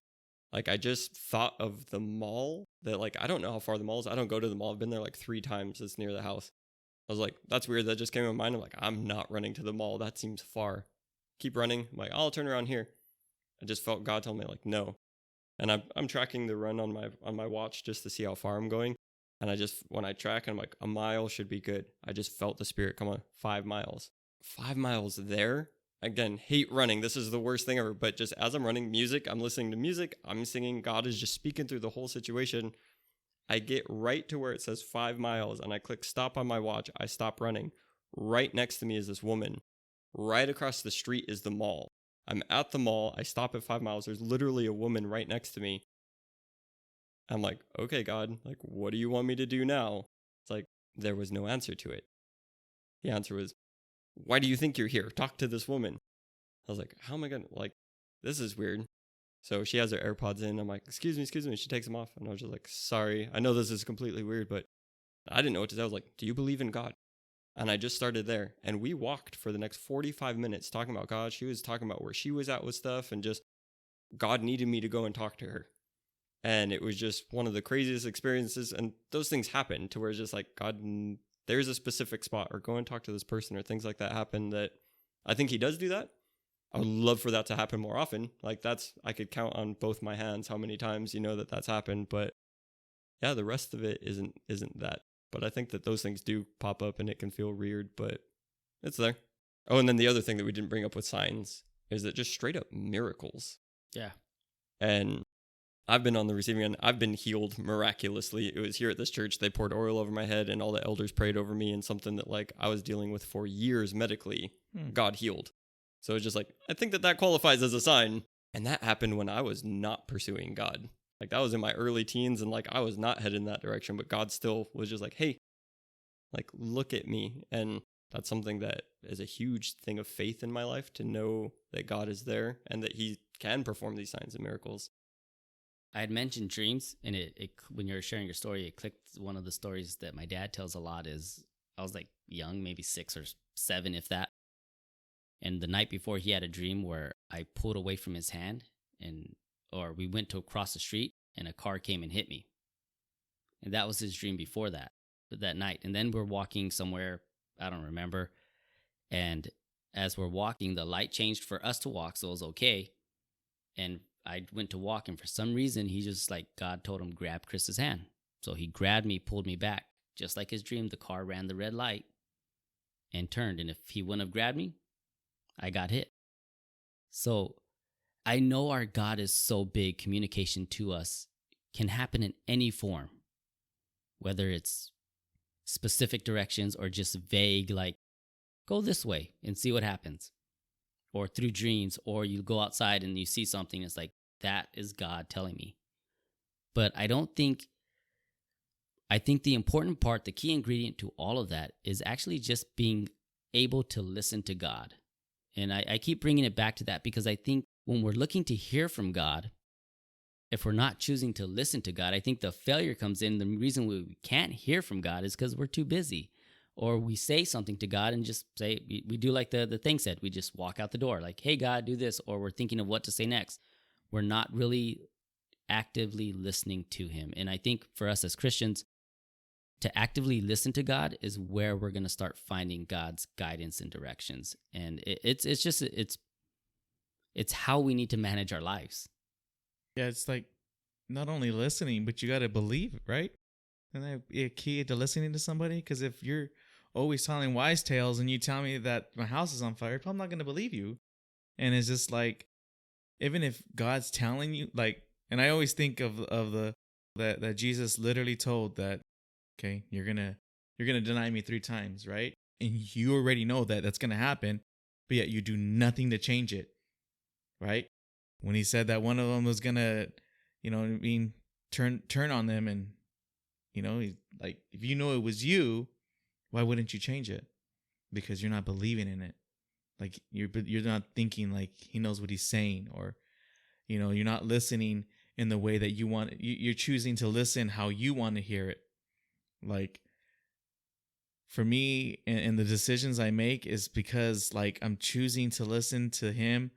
like I just thought of the mall that like, I don't know how far the mall is. I don't go to the mall. I've been there like 3 times. It's near the house. I was like, that's weird. That just came to my mind. I'm like, I'm not running to the mall. That seems far. Keep running. I'm like, I'll turn around here. I just felt God tell me like, no. And I'm tracking the run on my watch just to see how far I'm going. And when I track, I'm like, a mile should be good. I just felt the Spirit come on, 5 miles. 5 miles there. Again, hate running. This is the worst thing ever. But just as I'm running music, I'm listening to music. I'm singing. God is just speaking through the whole situation. I get right to where it says 5 miles and I click stop on my watch. I stop running. Right next to me is this woman. Right across the street is the mall. I'm at the mall. I stop at 5 miles. There's literally a woman right next to me. I'm like, okay, God, like, what do you want me to do now? It's like, there was no answer to it. The answer was, why do you think you're here? Talk to this woman. I was like, how am I going to, like, this is weird. So she has her AirPods in. I'm like, excuse me. She takes them off. And I was just like, sorry. I know this is completely weird, but I didn't know what to say. I was like, do you believe in God? And I just started there. And we walked for the next 45 minutes talking about God. She was talking about where she was at with stuff. And just God needed me to go and talk to her. And it was just one of the craziest experiences. And those things happen to where it's just like, God, there's a specific spot, or go and talk to this person, or things like that happen that I think he does do that. I would love for that to happen more often. Like I could count on both my hands how many times that's happened. But yeah, the rest of it isn't that. But I think that those things do pop up and it can feel weird, but it's there. Oh, and then the other thing that we didn't bring up with signs is that just straight up miracles.
Yeah.
And I've been on the receiving end. I've been healed miraculously. It was here at this church. They poured oil over my head and all the elders prayed over me, and something that like I was dealing with for years medically, God healed. So it's just like, I think that qualifies as a sign. And that happened when I was not pursuing God. Like that was in my early teens and like I was not headed in that direction, but God still was just like, hey, like look at me. And that's something that is a huge thing of faith in my life, to know that God is there and that he can perform these signs and miracles.
I had mentioned dreams, and it when you were sharing your story, it clicked. One of the stories that my dad tells a lot is I was like young, maybe 6 or 7, if that. And the night before, he had a dream where I pulled away from his hand, or we went to cross the street, and a car came and hit me. And that was his dream before that night. And then we're walking somewhere, I don't remember. And as we're walking, the light changed for us to walk, so it was okay. And I went to walk, and for some reason, he just like, God told him, grab Chris's hand. So he grabbed me, pulled me back. Just like his dream, the car ran the red light and turned. And if he wouldn't have grabbed me, I got hit. So I know our God is so big. Communication to us can happen in any form, whether it's specific directions or just vague, like go this way and see what happens, or through dreams, or you go outside and you see something. It's like, that is God telling me. But I think the important part, the key ingredient to all of that is actually just being able to listen to God. And I keep bringing it back to that because I think when we're looking to hear from God, if we're not choosing to listen to God, I think the failure comes in. The reason we can't hear from God is because we're too busy. Or we say something to God and just say, we do like the thing said, we just walk out the door like, hey, God, do this. Or we're thinking of what to say next. We're not really actively listening to him. And I think for us as Christians, to actively listen to God is where we're going to start finding God's guidance and directions. And it's how we need to manage our lives.
Yeah, it's like not only listening, but you got to believe, right? Isn't that a key to listening to somebody? Because if you're always telling wise tales and you tell me that my house is on fire, I'm not going to believe you. And it's just like, even if God's telling you, like, and I always think of the that Jesus literally told that, okay, you're gonna deny me 3 times, right? And you already know that that's gonna happen, but yet you do nothing to change it, right? When he said that one of them was gonna, turn on them, and he's like, if you know it was you, why wouldn't you change it? Because you're not believing in it. Like you're not thinking like he knows what he's saying, or you're not listening in the way that you want. You're choosing to listen how you want to hear it. Like for me, and the decisions I make is because like I'm choosing to listen to him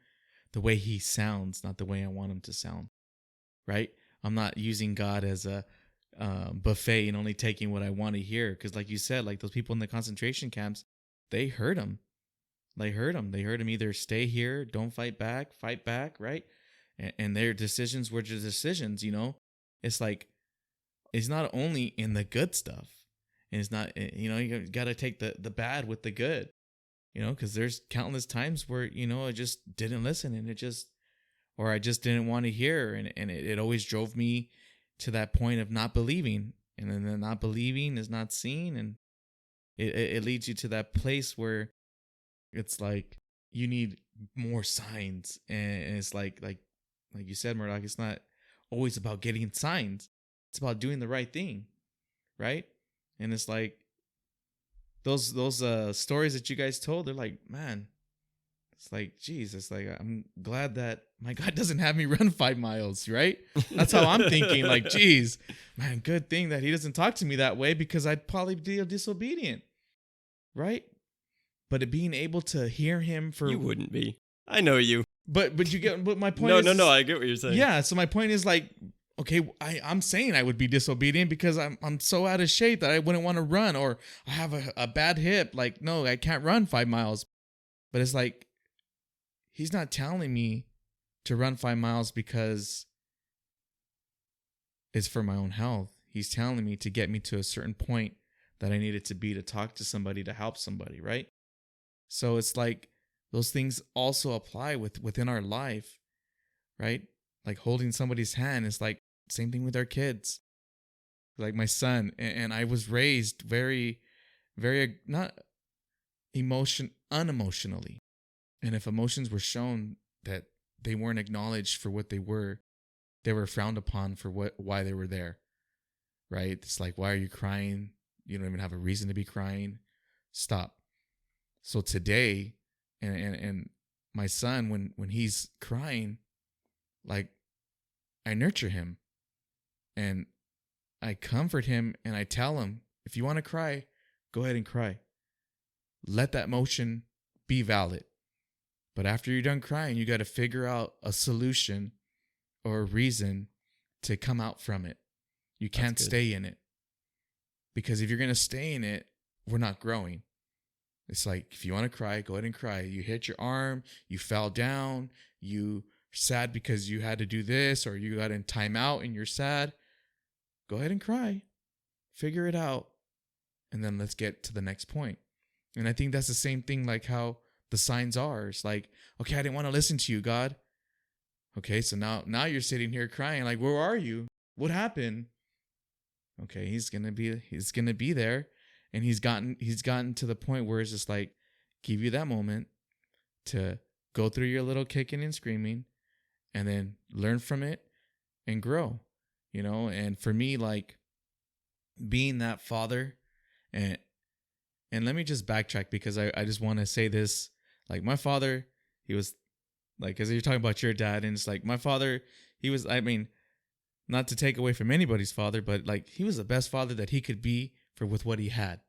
the way he sounds, not the way I want him to sound. Right? I'm not using God as a buffet and only taking what I want to hear. Because like you said, like those people in the concentration camps, they heard him. They heard him. They heard him either stay here, don't fight back, right? And their decisions were just decisions, It's like, it's not only in the good stuff. And it's not, you got to take the bad with the good, because there's countless times where, I just didn't listen, and or I just didn't want to hear. And it always drove me to that point of not believing. And then the not believing is not seeing. And it leads you to that place where it's like you need more signs, and it's like you said, Muireadhach, it's not always about getting signs. It's about doing the right thing, right? And it's like those stories that you guys told. They're like, man, it's like, geez, it's like I'm glad that my God doesn't have me run 5 miles, right? That's how I'm thinking. Like, geez, man, good thing that he doesn't talk to me that way, because I'd probably be disobedient, right? But being able to hear him for...
You wouldn't be. I know you.
But you get... But my point is...
No, I get what you're saying.
Yeah, so my point is like, okay, I'm saying I would be disobedient because I'm so out of shape that I wouldn't want to run, or I have a bad hip. Like, no, I can't run 5 miles. But it's like, he's not telling me to run 5 miles because it's for my own health. He's telling me to get me to a certain point that I needed to be to talk to somebody, to help somebody, right? So it's like those things also apply within our life, right? Like holding somebody's hand is like same thing with our kids. Like my son, and I was raised very, very not unemotionally. And if emotions were shown that they weren't acknowledged for what they were frowned upon for why they were there, right? It's like, why are you crying? You don't even have a reason to be crying. Stop. So today, and my son, when he's crying, like I nurture him and I comfort him, and I tell him, if you want to cry, go ahead and cry. Let that emotion be valid. But after you're done crying, you got to figure out a solution or a reason to come out from it. You can't stay in it. Because if you're going to stay in it, we're not growing. It's like, if you want to cry, go ahead and cry. You hit your arm, you fell down, you're sad because you had to do this, or you got in timeout and you're sad. Go ahead and cry. Figure it out. And then let's get to the next point. And I think that's the same thing like how the signs are. It's like, okay, I didn't want to listen to you, God. Okay, so now you're sitting here crying, like, where are you? What happened? Okay, he's gonna be there. And he's gotten to the point where it's just like, give you that moment to go through your little kicking and screaming, and then learn from it and grow, And for me, like being that father, and let me just backtrack because I just want to say this. Like my father, he was like, as you're talking about your dad, and it's like my father, he was, I mean, not to take away from anybody's father, but like he was the best father that he could be with what he had,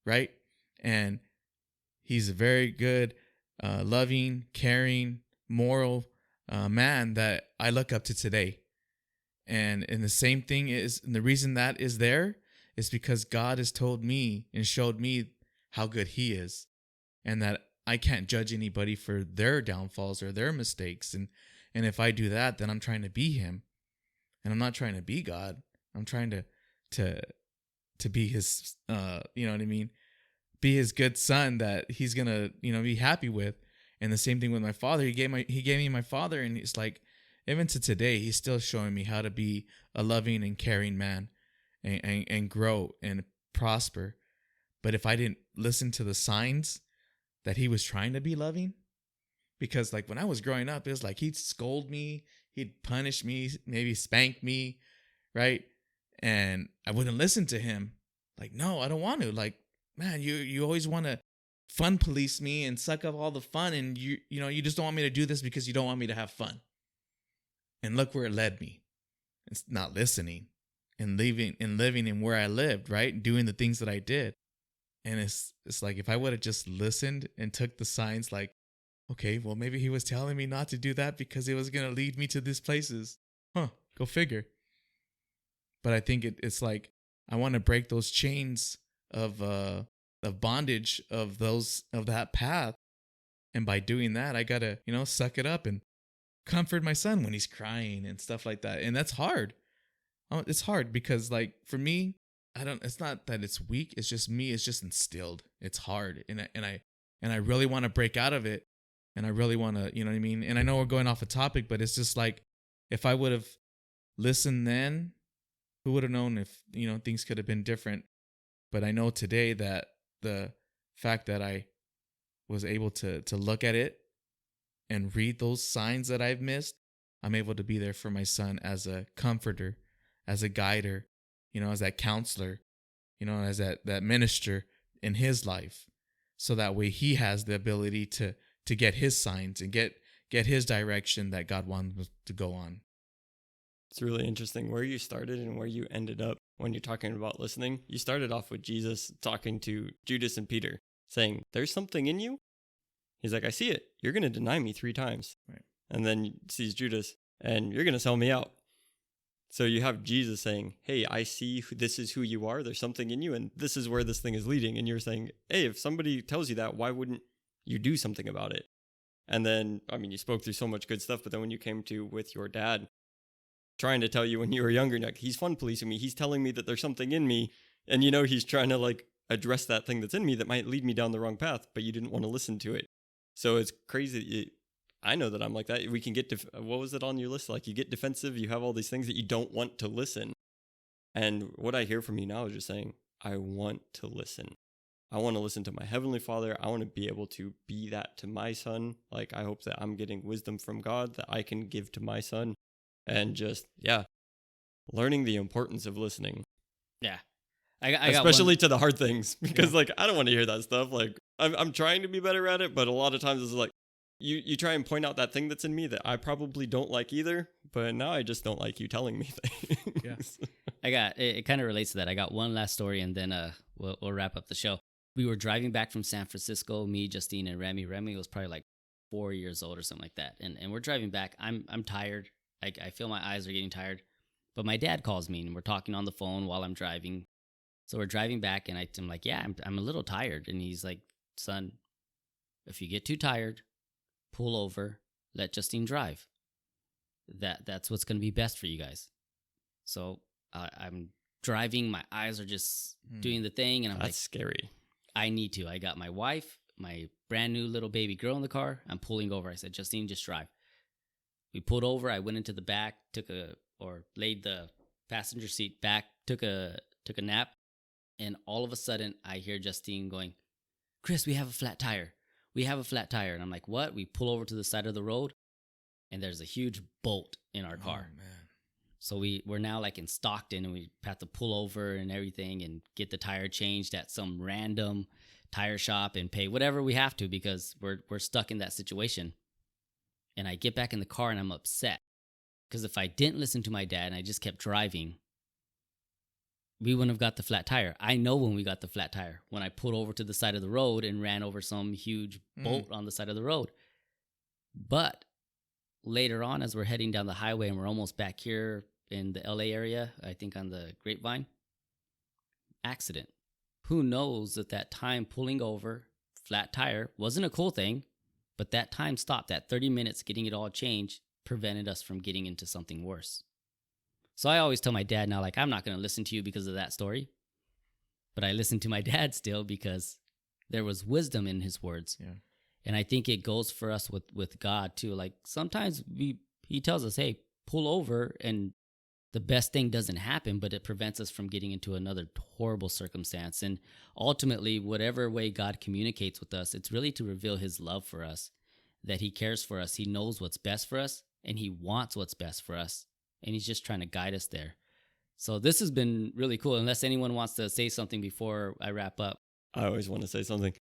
right? And he's a very good, loving, caring, moral man that I look up to today. And the same thing is, and the reason that is there is because God has told me and showed me how good he is, and that I can't judge anybody for their downfalls or their mistakes. And if I do that, then I'm trying to be him, and I'm not trying to be God. I'm trying to to be his, you know what I mean? Be his good son that he's going to, be happy with. And the same thing with my father. He gave me my father, and it's like, even to today, he's still showing me how to be a loving and caring man and grow and prosper. But if I didn't listen to the signs that he was trying to be loving, because like when I was growing up, it was like he'd scold me, he'd punish me, maybe spank me, right? And I wouldn't listen to him. Like, no, I don't want to. Like, man, you always want to fun police me and suck up all the fun, and you just don't want me to do this because you don't want me to have fun. And look where it led me. It's not listening and living in where I lived, right? Doing the things that I did. And it's like, if I would have just listened and took the signs, like, okay, well, maybe he was telling me not to do that because it was going to lead me to these places. Go figure. But I think it's like, I want to break those chains of bondage of that path. And by doing that, I got to, suck it up and comfort my son when he's crying and stuff like that. And that's hard. It's hard because, like, for me, it's not that it's weak. It's just me. It's just instilled. It's hard. And I really want to break out of it. And I really want to, you know what I mean? And I know we're going off a topic, but it's just like, if I would have listened then, who would have known if, things could have been different? But I know today that the fact that I was able to look at it and read those signs that I've missed, I'm able to be there for my son as a comforter, as a guider, as that counselor, as that minister in his life. So that way he has the ability to get his signs and get his direction that God wants him to go on.
It's really interesting where you started and where you ended up when you're talking about listening. You started off with Jesus talking to Judas and Peter, saying, there's something in you. He's like, I see it. You're going to deny me 3 times.
Right.
And then he sees Judas, and you're going to sell me out. So you have Jesus saying, hey, I see this is who you are. There's something in you, and this is where this thing is leading. And you're saying, hey, if somebody tells you that, why wouldn't you do something about it? And then, you spoke through so much good stuff, but then when you came to with your dad, trying to tell you when you were younger, like, he's fun policing me. He's telling me that there's something in me. And, he's trying to, like, address that thing that's in me that might lead me down the wrong path, but you didn't want to listen to it. So it's crazy. I know that I'm like that. We can get, what was it on your list? Like, you get defensive. You have all these things that you don't want to listen. And what I hear from you now is just saying, I want to listen. I want to listen to my Heavenly Father. I want to be able to be that to my son. Like, I hope that I'm getting wisdom from God that I can give to my son. And just, learning the importance of listening.
Yeah.
Especially to the hard things, because like, I don't want to hear that stuff. Like, I'm trying to be better at it, but a lot of times it's like, you try and point out that thing that's in me that I probably don't like either, but now I just don't like you telling me things.
Yeah. It kind of relates to that. I got one last story, and then we'll wrap up the show. We were driving back from San Francisco, me, Justine, and Remy. Remy was probably like 4 years old or something like that. And we're driving back. I'm tired. I feel my eyes are getting tired. But my dad calls me, and we're talking on the phone while I'm driving. So we're driving back, and I'm like, yeah, I'm a little tired. And he's like, son, if you get too tired, pull over, let Justine drive. That's what's going to be best for you guys. So I'm driving. My eyes are just doing the thing. And I'm
That's scary.
I need to. I got my wife, my brand new little baby girl in the car. I'm pulling over. I said, Justine, just drive. We pulled over. I went into the back, laid the passenger seat back, took a nap. And all of a sudden, I hear Justine going, Chris, we have a flat tire. We have a flat tire. And I'm like, what? We pull over to the side of the road, and there's a huge bolt in our car.
Oh, man.
So we're now like in Stockton, and we have to pull over and everything and get the tire changed at some random tire shop and pay whatever we have to because we're stuck in that situation. And I get back in the car, and I'm upset because if I didn't listen to my dad and I just kept driving, we wouldn't have got the flat tire. I know when we got the flat tire, when I pulled over to the side of the road and ran over some huge bolt on the side of the road. But later on, as we're heading down the highway and we're almost back here in the LA area, I think on the Grapevine, accident. Who knows that time pulling over, flat tire, wasn't a cool thing, but that time stopped, that 30 minutes getting it all changed, prevented us from getting into something worse. So I always tell my dad now, like, I'm not going to listen to you because of that story. but I listen to my dad still because there was wisdom in his words.
Yeah.
And I think it goes for us with God too. Like sometimes he tells us, hey, pull over, and the best thing doesn't happen, but it prevents us from getting into another horrible circumstance. And ultimately, whatever way God communicates with us, it's really to reveal his love for us, that he cares for us. He knows what's best for us, and he wants what's best for us. And he's just trying to guide us there. So this has been really cool. Unless anyone wants to say something before I wrap up.
I always want to say something.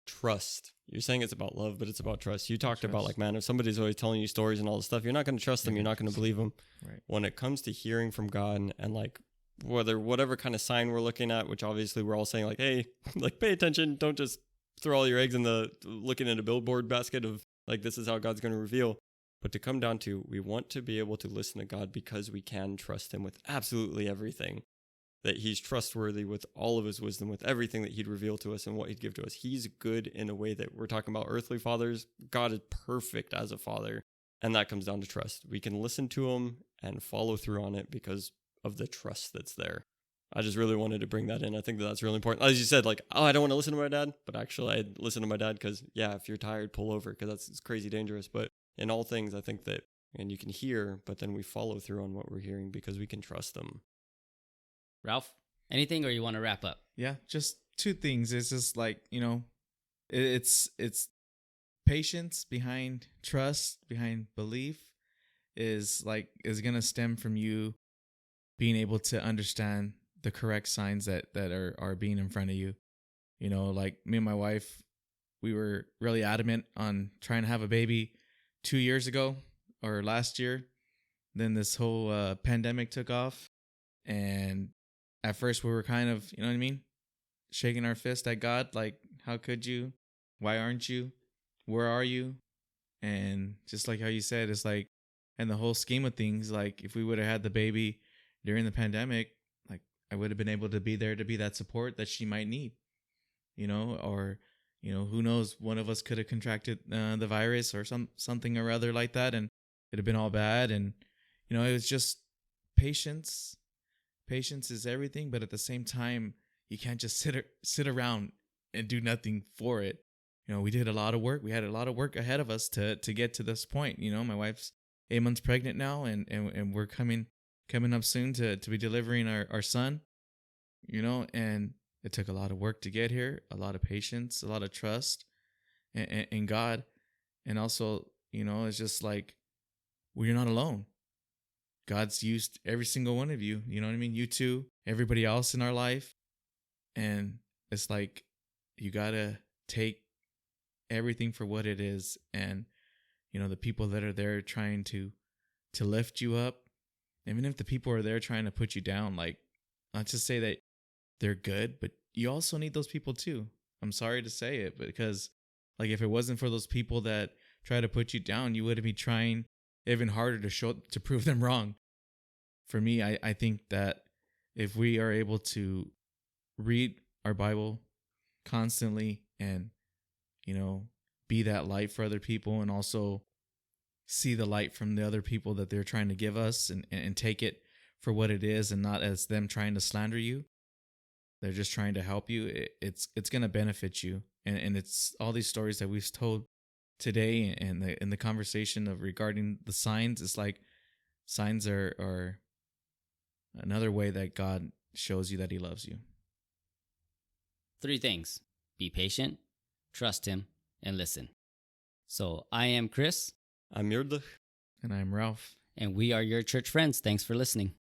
Trust. You're saying it's about love, but it's about trust. You talked about, like, man, if somebody's always telling you stories and all this stuff, you're not going to trust them. You're not going to believe them.
Right.
When it comes to hearing from God and like whatever kind of sign we're looking at, which obviously we're all saying like, hey, like pay attention. Don't just throw all your eggs in the looking at a billboard basket of like, this is how God's going to reveal. But to come down to, we want to be able to listen to God because we can trust him with absolutely everything. That he's trustworthy with all of his wisdom, with everything that he'd reveal to us and what he'd give to us. He's good in a way that we're talking about earthly fathers. God is perfect as a father. And that comes down to trust. We can listen to him and follow through on it because of the trust that's there. I just really wanted to bring that in. I think that's really important. As you said, like, oh, I don't want to listen to my dad. But actually, I'd listen to my dad because, yeah, if you're tired, pull over because it's crazy dangerous. But in all things, I think that, and you can hear, but then we follow through on what we're hearing because we can trust them.
Ralph, anything, or you want to wrap up?
Yeah, just two things. It's just like, it's patience behind trust, behind belief is gonna stem from you being able to understand the correct signs that are being in front of you. Like me and my wife, we were really adamant on trying to have a baby 2 years ago or last year. Then this whole pandemic took off, and at first we were kind of, shaking our fist at God, like, how could you? Why aren't you? Where are you? And just like how you said, it's like, in the whole scheme of things, like, if we would have had the baby during the pandemic, like, I would have been able to be there to be that support that she might need, or, who knows, one of us could have contracted the virus or something or other like that, and it'd have been all bad. And, it was just patience. Patience is everything, but at the same time, you can't just sit around and do nothing for it. We did a lot of work. We had a lot of work ahead of us to get to this point. My wife's 8 months pregnant now, and we're coming up soon to be delivering our son. And it took a lot of work to get here, a lot of patience, a lot of trust in God, and also, it's just like, well, you're not alone. God's used every single one of you, you know what I mean? You too, everybody else in our life. And it's like, you got to take everything for what it is. And, the people that are there trying to lift you up, even if the people are there trying to put you down, like, not to say that they're good, but you also need those people too. I'm sorry to say it, but because, like, if it wasn't for those people that try to put you down, you would be trying even harder to prove them wrong. For me, I think that if we are able to read our Bible constantly and, be that light for other people, and also see the light from the other people that they're trying to give us, and take it for what it is and not as them trying to slander you. They're just trying to help you. It's going to benefit you. And it's all these stories that we've told today, and in the conversation of regarding the signs. It's like, signs are another way that God shows you that he loves you.
3 things: be patient, trust him, and listen. So I am Chris.
I'm Muireadhach.
And I'm Ralph.
And we are your church friends. Thanks for listening.